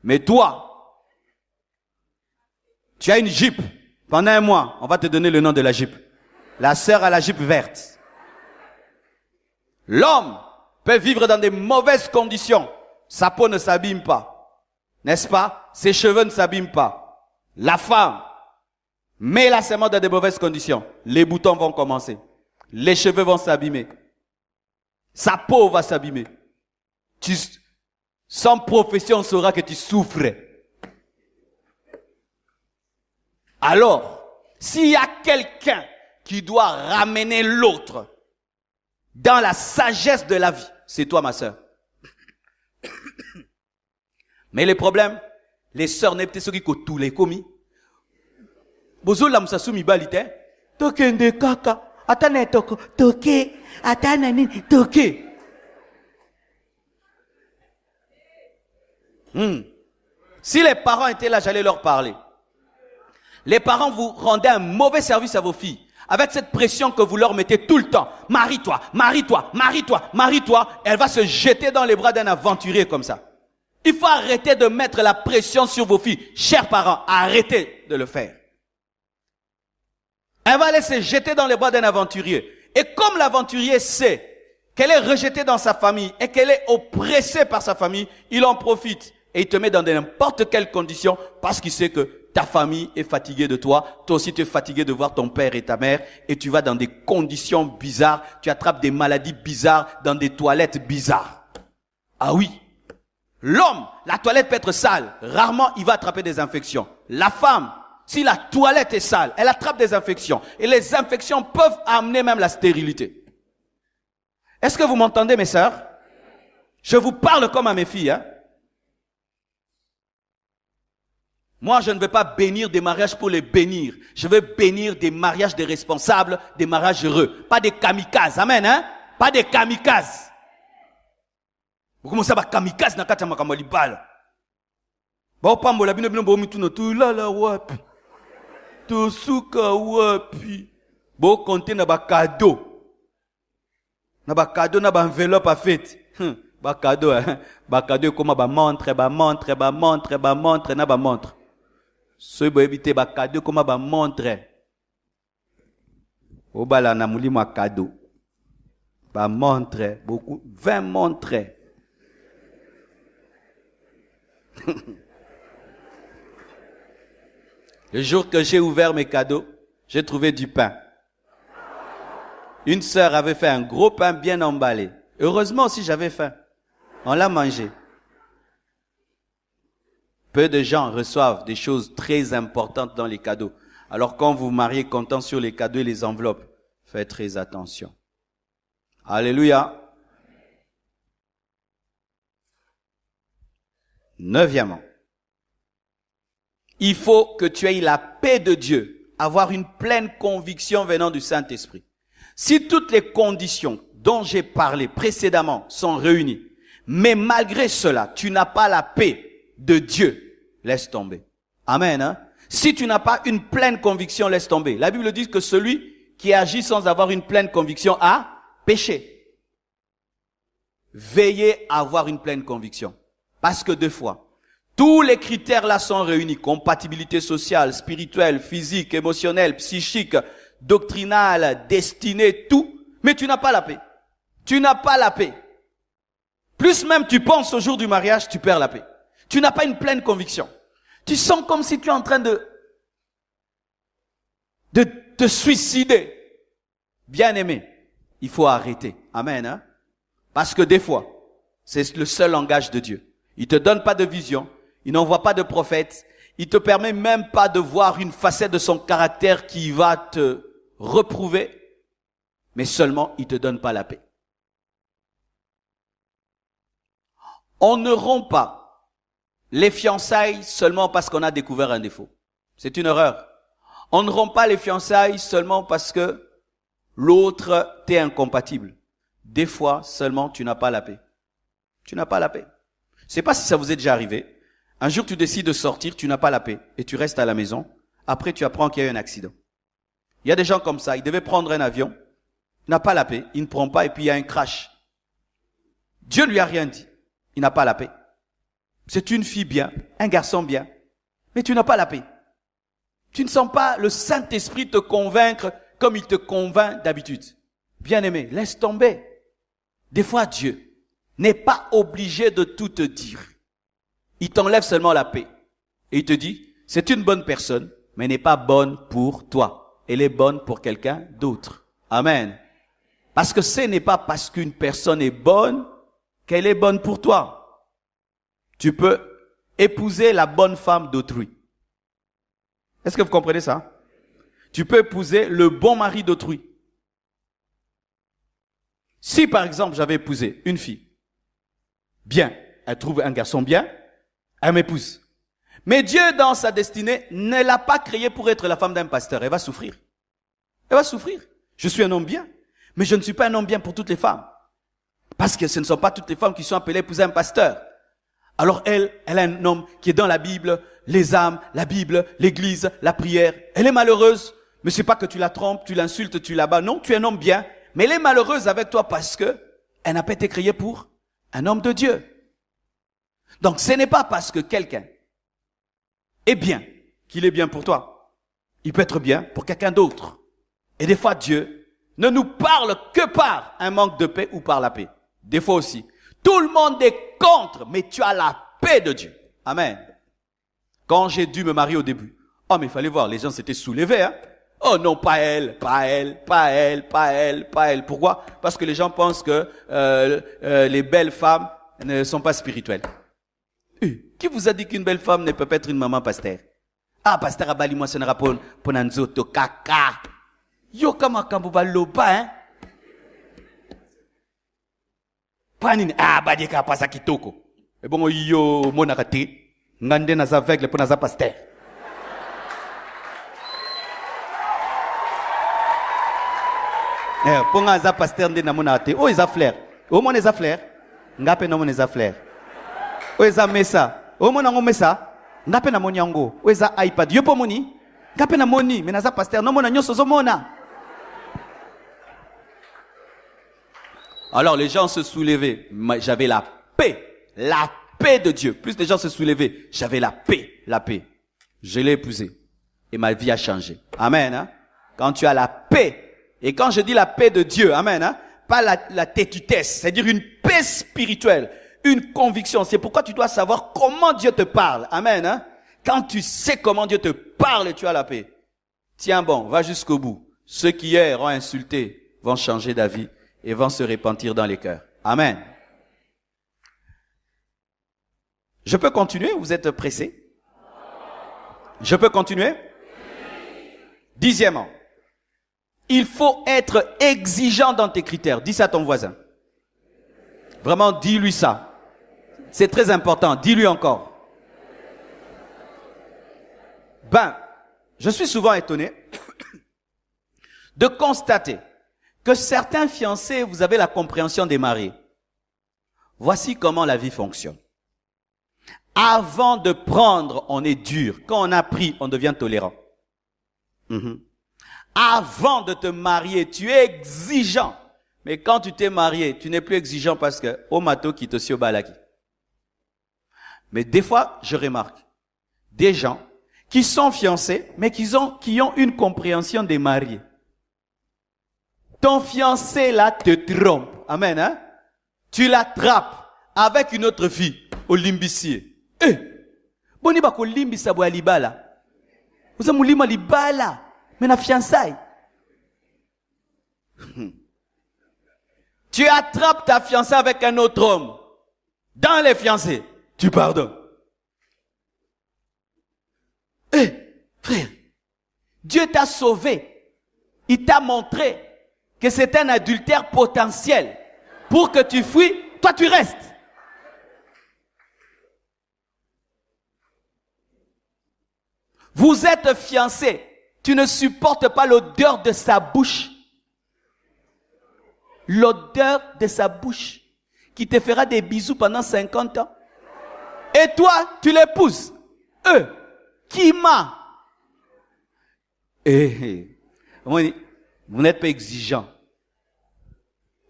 Mais toi, tu as une jupe pendant 1 mois. On va te donner le nom de la jupe. La sœur a la jupe verte. L'homme peut vivre dans des mauvaises conditions. Sa peau ne s'abîme pas. N'est-ce pas? Ses cheveux ne s'abîment pas. La femme met la semence dans de mauvaises conditions. Les boutons vont commencer. Les cheveux vont s'abîmer. Sa peau va s'abîmer. Sans profession, on saura que tu souffres. Alors, s'il y a quelqu'un qui doit ramener l'autre dans la sagesse de la vie, c'est toi, ma sœur. Mais le problème, les sœurs n'est peut-être ceux qui tous les commis. Bozo la msasumi balite. Toke nde kaka. Atane toko. Toke. Atane nini. Toke. Si les parents étaient là, j'allais leur parler. Les parents vous rendaient un mauvais service à vos filles. avec cette pression que vous leur mettez tout le temps. Marie-toi, marie-toi, marie-toi, marie-toi. Elle va se jeter dans les bras d'un aventurier comme ça. Il faut arrêter de mettre la pression sur vos filles. Chers parents, arrêtez de le faire. Elle va aller se jeter dans les bras d'un aventurier. Et comme l'aventurier sait qu'elle est rejetée dans sa famille et qu'elle est oppressée par sa famille, il en profite et il te met dans n'importe quelle condition parce qu'il sait que ta famille est fatiguée de toi, toi aussi tu es fatigué de voir ton père et ta mère et tu vas dans des conditions bizarres, tu attrapes des maladies bizarres dans des toilettes bizarres. Ah oui, l'homme, la toilette peut être sale, rarement il va attraper des infections. La femme, si la toilette est sale, elle attrape des infections et les infections peuvent amener même la stérilité. Est-ce que vous m'entendez, mes sœurs? Je vous parle comme à mes filles. Hein? Moi, je ne vais pas bénir des mariages pour les bénir. Je veux bénir des mariages des responsables, des mariages heureux. Pas des kamikazes. Amen. Hein? Pas des kamikazes. Vous commencez à kamikaze na kati ya makambo libala. Ba pambola bino bino bo mituno tu la wapi. To suka wapi. Bo compter na ba cadeau. Na ba cadeau na ba enveloppe à fête. Ba cadeau hein. Ba cadeau comme ba montre na ba montre. So bo éviter ba cadeau comme ba montre. O bala na mulimo a cadeau. Ba montre beaucoup 20 montres. Le jour que j'ai ouvert mes cadeaux, j'ai trouvé du pain. Une sœur avait fait un gros pain bien emballé. Heureusement aussi j'avais faim. On l'a mangé. Peu de gens reçoivent des choses très importantes dans les cadeaux. Alors quand vous vous mariez comptant sur les cadeaux et les enveloppes, faites très attention. Alléluia. Neuvièmement, il faut que tu aies la paix de Dieu, avoir une pleine conviction venant du Saint-Esprit. Si toutes les conditions dont j'ai parlé précédemment sont réunies, mais malgré cela, tu n'as pas la paix de Dieu, laisse tomber. Amen. Hein? Si tu n'as pas une pleine conviction, laisse tomber. La Bible dit que celui qui agit sans avoir une pleine conviction a péché. Veillez à avoir une pleine conviction. Parce que deux fois, tous les critères là sont réunis. Compatibilité sociale, spirituelle, physique, émotionnelle, psychique, doctrinale, destinée, tout. Mais tu n'as pas la paix. Tu n'as pas la paix. Plus même tu penses au jour du mariage, tu perds la paix. Tu n'as pas une pleine conviction. Tu sens comme si tu es en train de te suicider. Bien-aimé, il faut arrêter. Amen. Hein? Parce que des fois, c'est le seul langage de Dieu. Il te donne pas de vision. Il n'envoie pas de prophète. Il te permet même pas de voir une facette de son caractère qui va te reprouver. Mais seulement, il te donne pas la paix. On ne rompt pas les fiançailles seulement parce qu'on a découvert un défaut. C'est une erreur. On ne rompt pas les fiançailles seulement parce que l'autre t'est incompatible. Des fois, seulement, tu n'as pas la paix. Tu n'as pas la paix. Je sais pas si ça vous est déjà arrivé. Un jour, tu décides de sortir, tu n'as pas la paix et tu restes à la maison. Après, tu apprends qu'il y a eu un accident. Il y a des gens comme ça. Ils devaient prendre un avion. Il n'a pas la paix. Il ne prend pas et puis il y a un crash. Dieu lui a rien dit. Il n'a pas la paix. C'est une fille bien, un garçon bien. Mais tu n'as pas la paix. Tu ne sens pas le Saint-Esprit te convaincre comme il te convainc d'habitude. Bien-aimé, laisse tomber. Des fois, Dieu n'est pas obligé de tout te dire. Il t'enlève seulement la paix. Et il te dit, c'est une bonne personne, mais n'est pas bonne pour toi. Elle est bonne pour quelqu'un d'autre. Amen. Parce que ce n'est pas parce qu'une personne est bonne qu'elle est bonne pour toi. Tu peux épouser la bonne femme d'autrui. Est-ce que vous comprenez ça? Tu peux épouser le bon mari d'autrui. Si par exemple j'avais épousé une fille, bien, elle trouve un garçon bien, elle m'épouse. Mais Dieu, dans sa destinée, ne l'a pas créée pour être la femme d'un pasteur. Elle va souffrir. Elle va souffrir. Je suis un homme bien, mais je ne suis pas un homme bien pour toutes les femmes. Parce que ce ne sont pas toutes les femmes qui sont appelées à épouser un pasteur. Alors elle a un homme qui est dans la Bible, les âmes, la Bible, l'église, la prière. Elle est malheureuse Mais c'est pas que tu la trompes, tu l'insultes, tu la bats. Non, tu es un homme bien. Mais elle est malheureuse avec toi parce que elle n'a pas été créée pour un homme de Dieu. Donc, ce n'est pas parce que quelqu'un est bien qu'il est bien pour toi. Il peut être bien pour quelqu'un d'autre. Et des fois, Dieu ne nous parle que par un manque de paix ou par la paix. Des fois aussi. Tout le monde est contre, mais tu as la paix de Dieu. Amen. Quand j'ai dû me marier au début, oh, mais il fallait voir, les gens s'étaient soulevés, hein. Oh non, pas elle, pas elle, pas elle, pas elle, pas elle. Pourquoi? Parce que les gens pensent que les belles femmes ne sont pas spirituelles. Qui vous a dit qu'une belle femme ne peut pas être une maman pasteur? Ah, pasteur abali moi sonera pour nanzoto kaka. Yo kama kambuba loba, hein? Panine, ah, badika pasa kitoko. Et bon, yo monakate, ngande naza aveugle pour naza pasteur. Pour naza pasteur nde na monate. Oh, isa flair. Oh, mon isa flair. Ngape no mon isa flair. Oh, isa mesa. Oh, mon nango mesa. Ngape na moni yango. Oh, isa iPad. Yo po moni. Ngape na moni. Mais naza pasteur. Non, mon agnon sozo mona. Alors les gens se soulevaient, j'avais la paix de Dieu. Plus les gens se soulevaient, j'avais la paix. Je l'ai épousée et ma vie a changé. Amen. Hein? Quand tu as la paix, et quand je dis la paix de Dieu, amen, hein? Pas la têtutesse, c'est-à-dire une paix spirituelle, une conviction. C'est pourquoi tu dois savoir comment Dieu te parle. Amen. Hein? Quand tu sais comment Dieu te parle et tu as la paix, tiens bon, va jusqu'au bout. Ceux qui hier ont insulté vont changer d'avis et vont se repentir dans les cœurs. Amen. Je peux continuer? Vous êtes pressés? Je peux continuer? Dixièmement, il faut être exigeant dans tes critères. Dis ça à ton voisin. Vraiment, dis-lui ça. C'est très important. Dis-lui encore. Je suis souvent étonné de constater que certains fiancés, vous avez la compréhension des mariés. Voici comment la vie fonctionne. Avant de prendre, on est dur. Quand on a pris, on devient tolérant. Avant de te marier, tu es exigeant. Mais quand tu t'es marié, tu n'es plus exigeant parce que au mato qui te sio balaki. Mais des fois, je remarque des gens qui sont fiancés, mais qui ont une compréhension des mariés. Ton fiancé là te trompe. Amen, hein? Tu l'attrapes avec une autre fille au limbissier. Boni ba ko limbisa bo libala. Uza mulima libala, mais na fiançailles. Tu attrapes ta fiancée avec un autre homme. Dans les fiancés, tu pardonnes. Frère, Dieu t'a sauvé. Il t'a montré que c'est un adultère potentiel. Pour que tu fuis, toi tu restes. Vous êtes fiancés. Tu ne supportes pas l'odeur de sa bouche. L'odeur de sa bouche. Qui te fera des bisous pendant 50 ans. Et toi, tu l'épouses. Qui m'a? Vous n'êtes pas exigeant.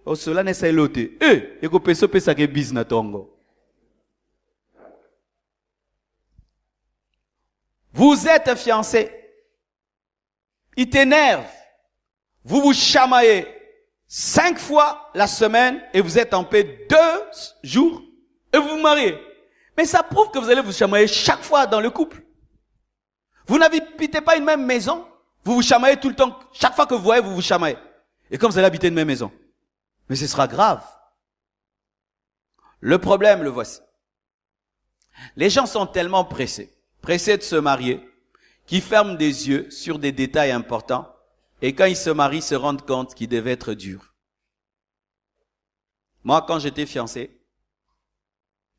Oh, cela n'est pas l'autre. Et que personne peut s'arrêter business tongo. Vous êtes fiancés. Il t'énerve. Vous vous chamaillez 5 fois la semaine et vous êtes en paix 2 jours et vous vous mariez. Mais ça prouve que vous allez vous chamailler chaque fois dans le couple. Vous n'habitez pas une même maison. Vous vous chamaillez tout le temps. Chaque fois que vous voyez, vous vous chamaillez. Et comme vous allez habiter une même maison. Mais ce sera grave. Le problème, le voici. Les gens sont tellement pressés de se marier, qu'ils ferment des yeux sur des détails importants. Et quand ils se marient, se rendent compte qu'ils devaient être durs. Moi, quand j'étais fiancé,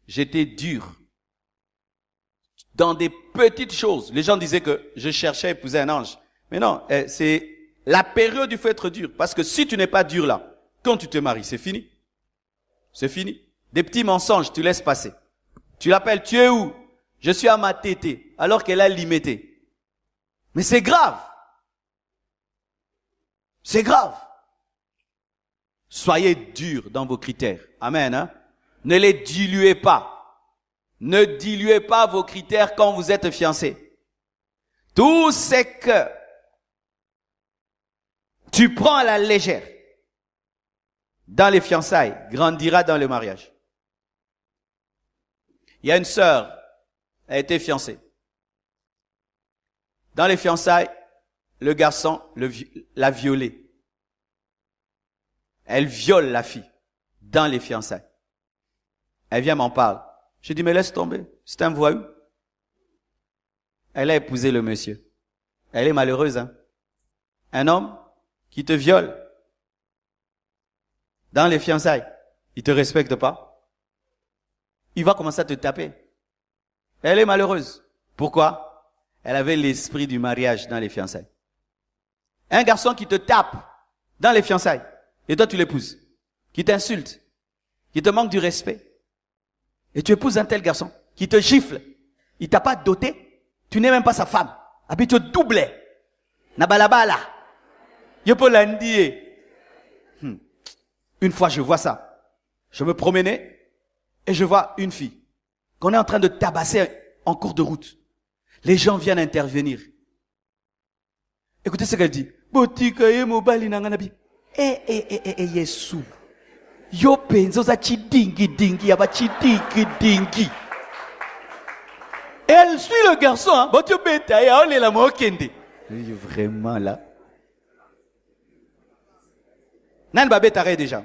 j'étais dur. Dans des petites choses. Les gens disaient que je cherchais à épouser un ange. Mais non, c'est la période où il faut être dur. Parce que si tu n'es pas dur là, quand tu te maries, c'est fini. C'est fini. Des petits mensonges, tu laisses passer. Tu l'appelles, tu es où? Je suis à ma tétée, alors qu'elle a limité. Mais c'est grave. C'est grave. Soyez durs dans vos critères. Amen. Hein? Ne les diluez pas. Ne diluez pas vos critères quand vous êtes fiancés. Tout ce que tu prends à la légère dans les fiançailles grandira dans le mariage. Il y a une sœur, elle a été fiancée. Dans les fiançailles, le garçon l'a violée. Elle viole la fille dans les fiançailles. Elle vient m'en parler. Je dis, mais laisse tomber, c'est un voyou. Elle a épousé le monsieur. Elle est malheureuse, hein. Un homme qui te viole dans les fiançailles, il te respecte pas. Il va commencer à te taper. Elle est malheureuse. Pourquoi? Elle avait l'esprit du mariage dans les fiançailles. Un garçon qui te tape dans les fiançailles, et toi tu l'épouses, qui t'insulte, qui te manque du respect, et tu épouses un tel garçon, qui te gifle, il t'a pas doté, tu n'es même pas sa femme, puis tu doubles, nabalabala, yopolandie. Une fois je vois ça, je me promenais, et je vois une fille, qu'on est en train de tabasser en cours de route. Les gens viennent intervenir. Écoutez ce qu'elle dit. Yesu. Yo penzo za chidingi dingi yaba chidingi dingi. Elle suit le garçon, hein. Botu beta ya on est la mokende. Vraiment là. Nan ba betare déjà.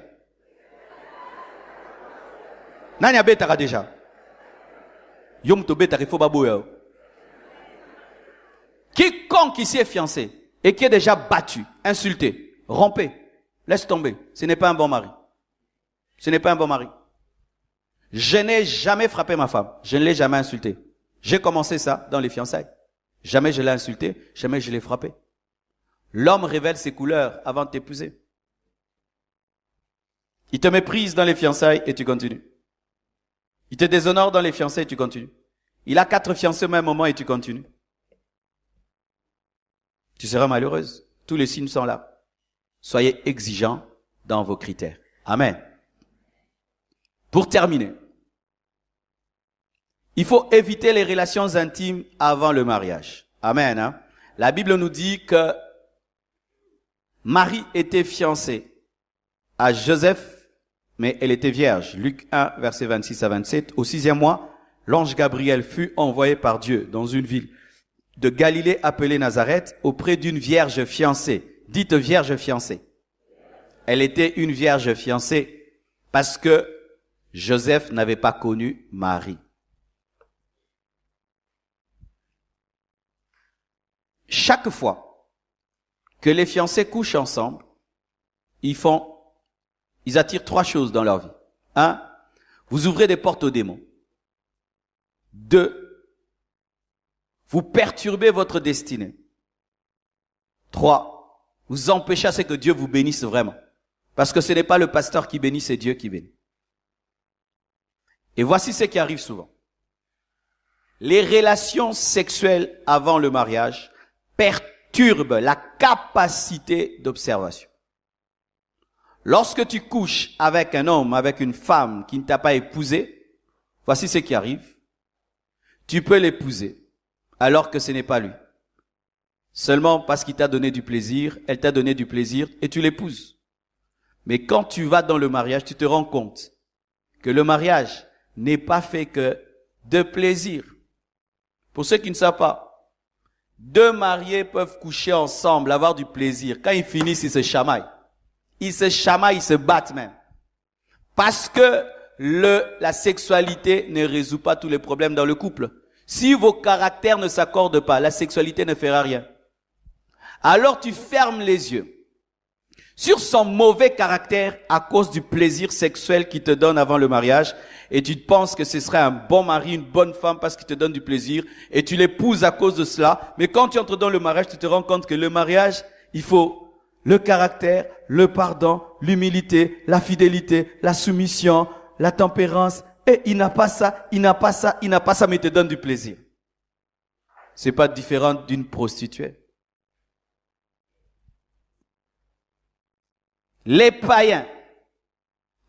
Nan ya betara déjà. Yom to betare fo baboya. Quiconque ici est fiancé et qui est déjà battu, insulté, rompé, laisse tomber. Ce n'est pas un bon mari. Ce n'est pas un bon mari. Je n'ai jamais frappé ma femme. Je ne l'ai jamais insultée. J'ai commencé ça dans les fiançailles. Jamais je l'ai insultée, jamais je l'ai frappée. L'homme révèle ses couleurs avant de t'épouser. Il te méprise dans les fiançailles et tu continues. Il te déshonore dans les fiançailles et tu continues. Il a 4 fiancés au même moment et tu continues. Tu seras malheureuse. Tous les signes sont là. Soyez exigeants dans vos critères. Amen. Pour terminer, il faut éviter les relations intimes avant le mariage. Amen. Hein? La Bible nous dit que Marie était fiancée à Joseph, mais elle était vierge. Luc 1, versets 26 à 27. Au 6e mois, l'ange Gabriel fut envoyé par Dieu dans une ville de Galilée appelée Nazareth auprès d'une vierge fiancée. Dites vierge fiancée. Elle était une vierge fiancée parce que Joseph n'avait pas connu Marie. Chaque fois que les fiancés couchent ensemble, ils attirent 3 choses dans leur vie. 1, vous ouvrez des portes aux démons. 2, vous perturbez votre destinée. 3, vous empêchez à ce que Dieu vous bénisse vraiment. Parce que ce n'est pas le pasteur qui bénit, c'est Dieu qui bénit. Et voici ce qui arrive souvent. Les relations sexuelles avant le mariage perturbent la capacité d'observation. Lorsque tu couches avec un homme, avec une femme qui ne t'a pas épousé, voici ce qui arrive. Tu peux l'épouser alors que ce n'est pas lui. Seulement parce qu'il t'a donné du plaisir, elle t'a donné du plaisir et tu l'épouses. Mais quand tu vas dans le mariage, tu te rends compte que le mariage n'est pas fait que de plaisir. Pour ceux qui ne savent pas, 2 mariés peuvent coucher ensemble, avoir du plaisir. Quand ils finissent, ils se chamaillent. Ils se chamaillent, ils se battent même. Parce que la sexualité ne résout pas tous les problèmes dans le couple. Si vos caractères ne s'accordent pas, la sexualité ne fera rien. Alors tu fermes les yeux sur son mauvais caractère à cause du plaisir sexuel qu'il te donne avant le mariage et tu penses que ce serait un bon mari, une bonne femme parce qu'il te donne du plaisir et tu l'épouses à cause de cela. Mais quand tu entres dans le mariage, tu te rends compte que le mariage, il faut le caractère, le pardon, l'humilité, la fidélité, la soumission, la tempérance. Et il n'a pas ça, il n'a pas ça, il n'a pas ça, mais il te donne du plaisir. C'est pas différent d'une prostituée. Les païens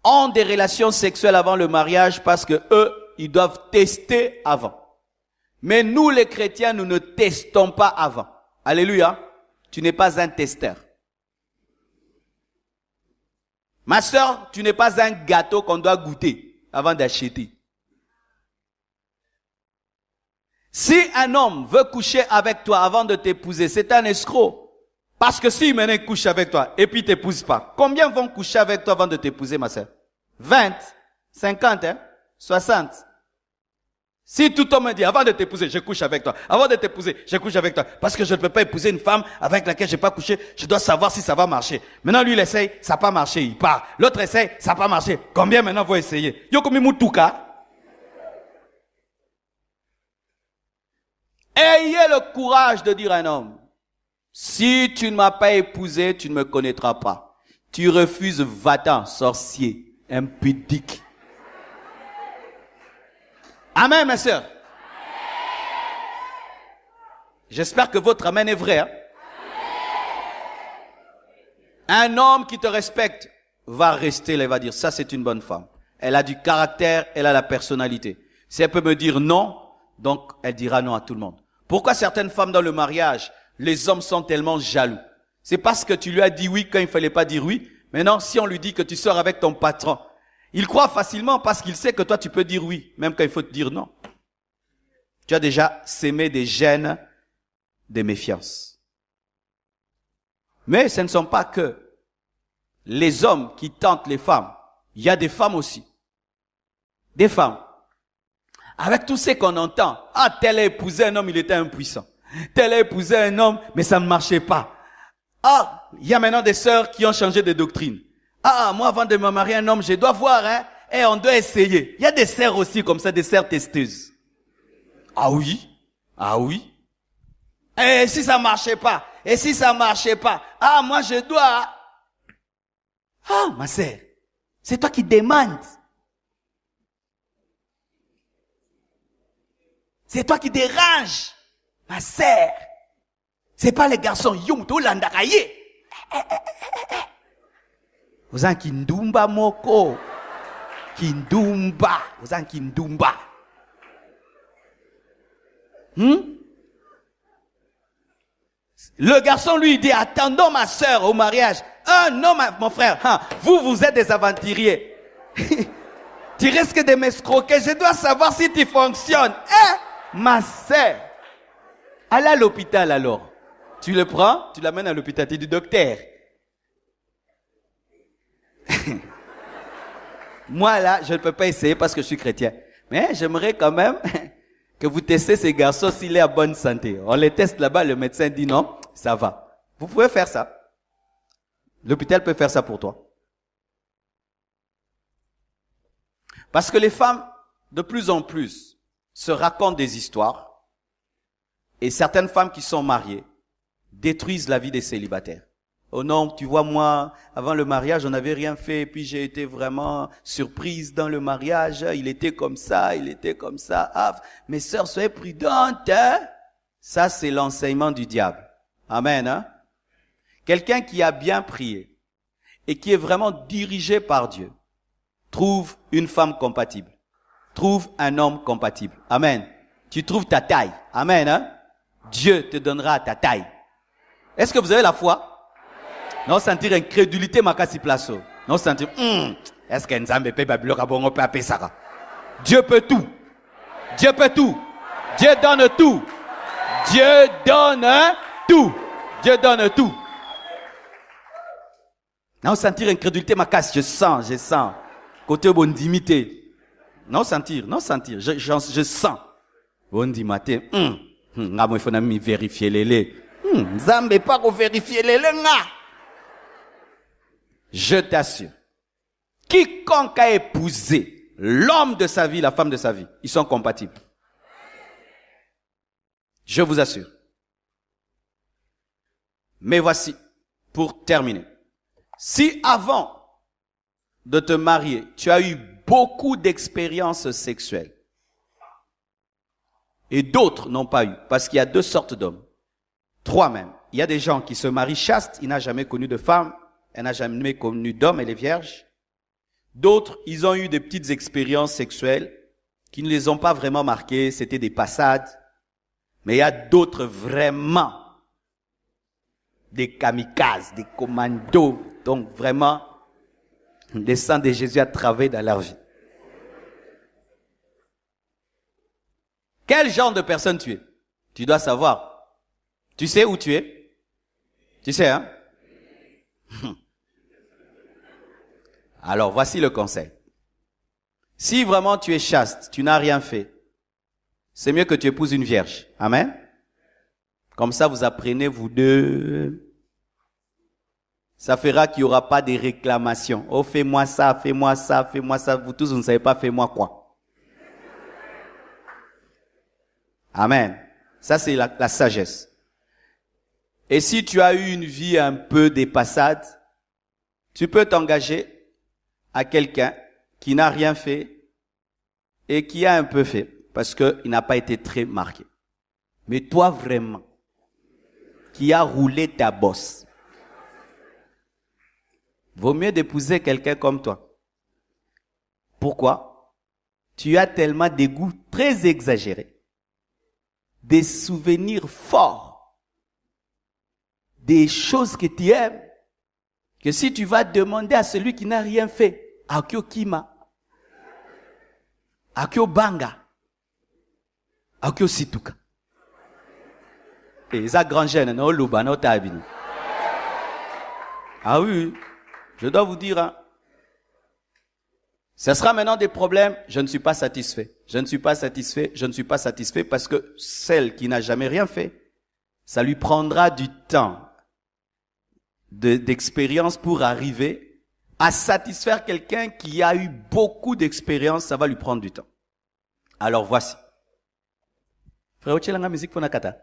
ont des relations sexuelles avant le mariage parce que eux, ils doivent tester avant. Mais nous, les chrétiens, nous ne testons pas avant. Alléluia. Tu n'es pas un testeur. Ma sœur, tu n'es pas un gâteau qu'on doit goûter avant d'acheter. Si un homme veut coucher avec toi avant de t'épouser, c'est un escroc. Parce que si maintenant il couche avec toi et puis il t'épouse pas, combien vont coucher avec toi avant de t'épouser, ma sœur? 20, 50, 60. Si tout homme me dit, avant de t'épouser, je couche avec toi. Avant de t'épouser, je couche avec toi. Parce que je ne peux pas épouser une femme avec laquelle je n'ai pas couché. Je dois savoir si ça va marcher. Maintenant, lui, il essaye, ça n'a pas marché, il part. L'autre essaye, ça n'a pas marché. Combien maintenant vont essayer? Yokomi Mutuka. Ayez le courage de dire à un homme, si tu ne m'as pas épousé, tu ne me connaîtras pas. Tu refuses, va-t'en, sorcier, impudique. Amen, mes sœurs. J'espère que votre amen est vrai. Hein? Un homme qui te respecte va rester là, il va dire, ça c'est une bonne femme. Elle a du caractère, elle a la personnalité. Si elle peut me dire non, donc elle dira non à tout le monde. Pourquoi certaines femmes dans le mariage, les hommes sont tellement jaloux? C'est parce que tu lui as dit oui quand il fallait pas dire oui. Maintenant, si on lui dit que tu sors avec ton patron, il croit facilement parce qu'il sait que toi tu peux dire oui, même quand il faut te dire non. Tu as déjà sémé des gènes de méfiance. Mais ce ne sont pas que les hommes qui tentent les femmes. Il y a des femmes aussi. Des femmes. Avec tout ce qu'on entend. Ah, tel a épousé un homme, il était impuissant. Tel a épousé un homme, mais ça ne marchait pas. Ah, il y a maintenant des sœurs qui ont changé de doctrine. Ah, moi avant de me marier un homme, je dois voir, hein. Et on doit essayer. Il y a des sœurs aussi comme ça, des sœurs testeuses. Ah oui? Ah oui? Et si ça marchait pas? Et si ça marchait pas? Ah, moi je dois. Ah, ma sœur, c'est toi qui demandes. C'est toi qui dérange. Ma sœur, c'est pas les garçons. Yumto landakaye. Vous en kindumba moko. Kindumba. Vous en kindumba. Le garçon lui dit, attendons ma sœur au mariage. Ah non, mon frère, vous êtes des aventuriers. Tu risques de m'escroquer. Je dois savoir si tu fonctionnes. Ma sœur. Allez à l'hôpital alors. Tu le prends, tu l'amènes à l'hôpital. Tu dis, docteur. Moi là, je ne peux pas essayer parce que je suis chrétien. Mais j'aimerais quand même que vous testez ces garçons s'il est en bonne santé. On les teste là-bas, le médecin dit non, ça va. Vous pouvez faire ça. L'hôpital peut faire ça pour toi. Parce que les femmes, de plus en plus, se racontent des histoires. Et certaines femmes qui sont mariées détruisent la vie des célibataires. Oh non, tu vois, moi, avant le mariage, on n'avait rien fait. Et puis j'ai été vraiment surprise dans le mariage. Il était comme ça, il était comme ça. Ah, mes sœurs, soyez prudentes. Hein? Ça, c'est l'enseignement du diable. Amen. Hein? Quelqu'un qui a bien prié et qui est vraiment dirigé par Dieu trouve une femme compatible. Trouve un homme compatible. Amen. Tu trouves ta taille. Amen. Hein? Dieu te donnera ta taille. Est-ce que vous avez la foi? Non sentir incrédulité makasi plaso. Non sentir est-ce que Nzambe peut babiloka bongo peut appeler ça? Dieu peut tout. Dieu peut tout. Dieu donne tout. Dieu donne tout. Dieu donne tout. Non sentir incrédulité makasi, je sens. Côté bondimité. Non sentir, je sens. Bondimité. Ngamo il faut na mi vérifier les. Nzambe pas ko vérifier les nga. Je t'assure, quiconque a épousé l'homme de sa vie, la femme de sa vie, ils sont compatibles. Je vous assure. Mais voici, pour terminer. Si avant de te marier, tu as eu beaucoup d'expériences sexuelles, et d'autres n'ont pas eu, parce qu'il y a deux sortes d'hommes. Trois même. Il y a des gens qui se marient chastes, il n'a jamais connu de femme. elle n'a jamais connu d'homme, elle est vierge. D'autres, ils ont eu des petites expériences sexuelles qui ne les ont pas vraiment marquées, c'était des passades. Mais il y a d'autres vraiment, des kamikazes, des commandos, donc vraiment, le sang de Jésus a travaillé dans leur vie. Quel genre de personne tu es? Tu dois savoir. Tu sais où tu es? Tu sais, hein? Alors, voici le conseil. Si vraiment tu es chaste, tu n'as rien fait, c'est mieux que tu épouses une vierge. Amen? Comme ça, vous apprenez, vous deux. Ça fera qu'il n'y aura pas de réclamations. Oh, fais-moi ça, fais-moi ça, fais-moi ça. Vous tous, vous ne savez pas, fais-moi quoi? Amen. Ça, c'est la sagesse. Et si tu as eu une vie un peu dépassade, tu peux t'engager à quelqu'un qui n'a rien fait et qui a un peu fait parce qu'il n'a pas été très marqué. Mais toi, vraiment, qui a roulé ta bosse, vaut mieux d'épouser quelqu'un comme toi. Pourquoi? Tu as tellement des goûts très exagérés, des souvenirs forts, des choses que tu aimes, que si tu vas demander à celui qui n'a rien fait, Akio Kima, Akio Banga, Akio Situka. Et ça grand jeune, non, Luba, non, Tabini. Ah oui, je dois vous dire, hein, ce sera maintenant des problèmes, je ne suis pas satisfait, je ne suis pas satisfait, je ne suis pas satisfait parce que celle qui n'a jamais rien fait, ça lui prendra du temps d'expérience pour arriver à satisfaire quelqu'un qui a eu beaucoup d'expérience, ça va lui prendre du temps. Alors voici. Frère, tu as la musique pour nakata?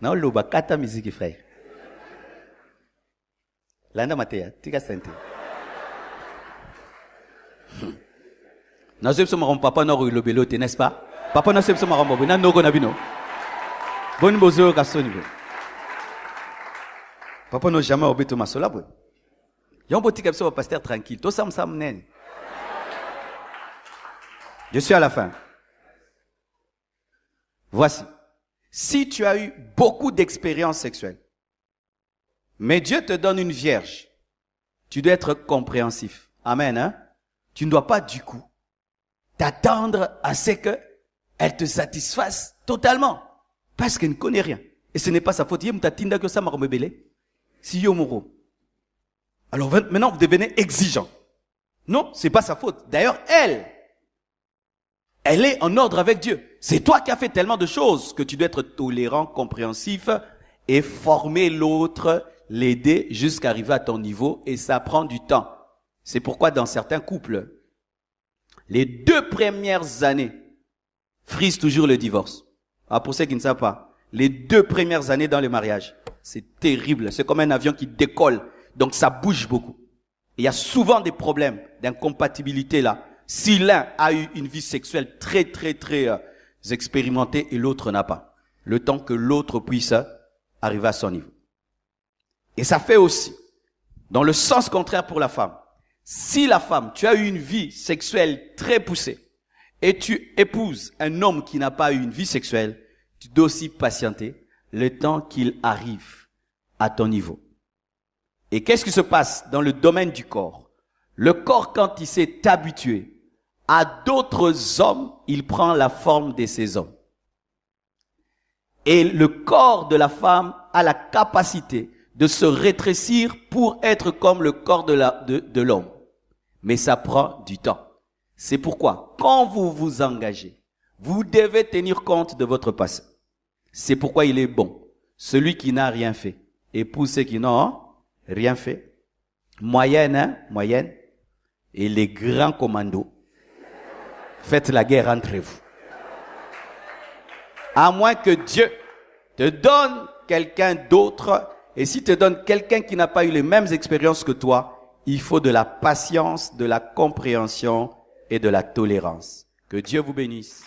Non, l'oba kata musique, frère. Landa matea, tika sente. Nazep somaron papa no ruilobelote, n'est-ce pas? Papa no sep somaron bobo, na nogo nabino. Bon bozo kasoni bo. Papa n'a jamais obéi ma sola bo. Yon boti kapso va pasteur tranquille. To sam sam nen. Je suis à la fin. Voici. Si tu as eu beaucoup d'expériences sexuelles, mais Dieu te donne une vierge, tu dois être compréhensif. Amen, hein? Tu ne dois pas, du coup, t'attendre à ce qu'elle te satisfasse totalement. Parce qu'elle ne connaît rien. Et ce n'est pas sa faute. Si yo. Alors maintenant, vous devenez exigeant. Non, c'est pas sa faute. D'ailleurs, elle est en ordre avec Dieu. C'est toi qui as fait tellement de choses que tu dois être tolérant, compréhensif et former l'autre, l'aider jusqu'à arriver à ton niveau, et ça prend du temps. C'est pourquoi dans certains couples, les 2 premières années frisent toujours le divorce. Ah, pour ceux qui ne savent pas, les 2 premières années dans le mariage, c'est terrible. C'est comme un avion qui décolle, donc ça bouge beaucoup. Il y a souvent des problèmes d'incompatibilité là. Si l'un a eu une vie sexuelle très expérimentée et l'autre n'a pas, le temps que l'autre puisse arriver à son niveau. Et ça fait aussi, dans le sens contraire pour la femme, si la femme, tu as eu une vie sexuelle très poussée et tu épouses un homme qui n'a pas eu une vie sexuelle, tu dois aussi patienter le temps qu'il arrive à ton niveau. Et qu'est-ce qui se passe dans le domaine du corps? Le corps, quand il s'est habitué à d'autres hommes, il prend la forme de ces hommes. Et le corps de la femme a la capacité de se rétrécir pour être comme le corps de l'homme. Mais ça prend du temps. C'est pourquoi, quand vous vous engagez, vous devez tenir compte de votre passé. C'est pourquoi il est bon. Celui qui n'a rien fait épouse ceux qui n'ont rien fait. Moyenne, hein, moyenne. Et les grands commandos, faites la guerre entre vous. À moins que Dieu te donne quelqu'un d'autre, et s'il te donne quelqu'un qui n'a pas eu les mêmes expériences que toi, il faut de la patience, de la compréhension et de la tolérance. Que Dieu vous bénisse.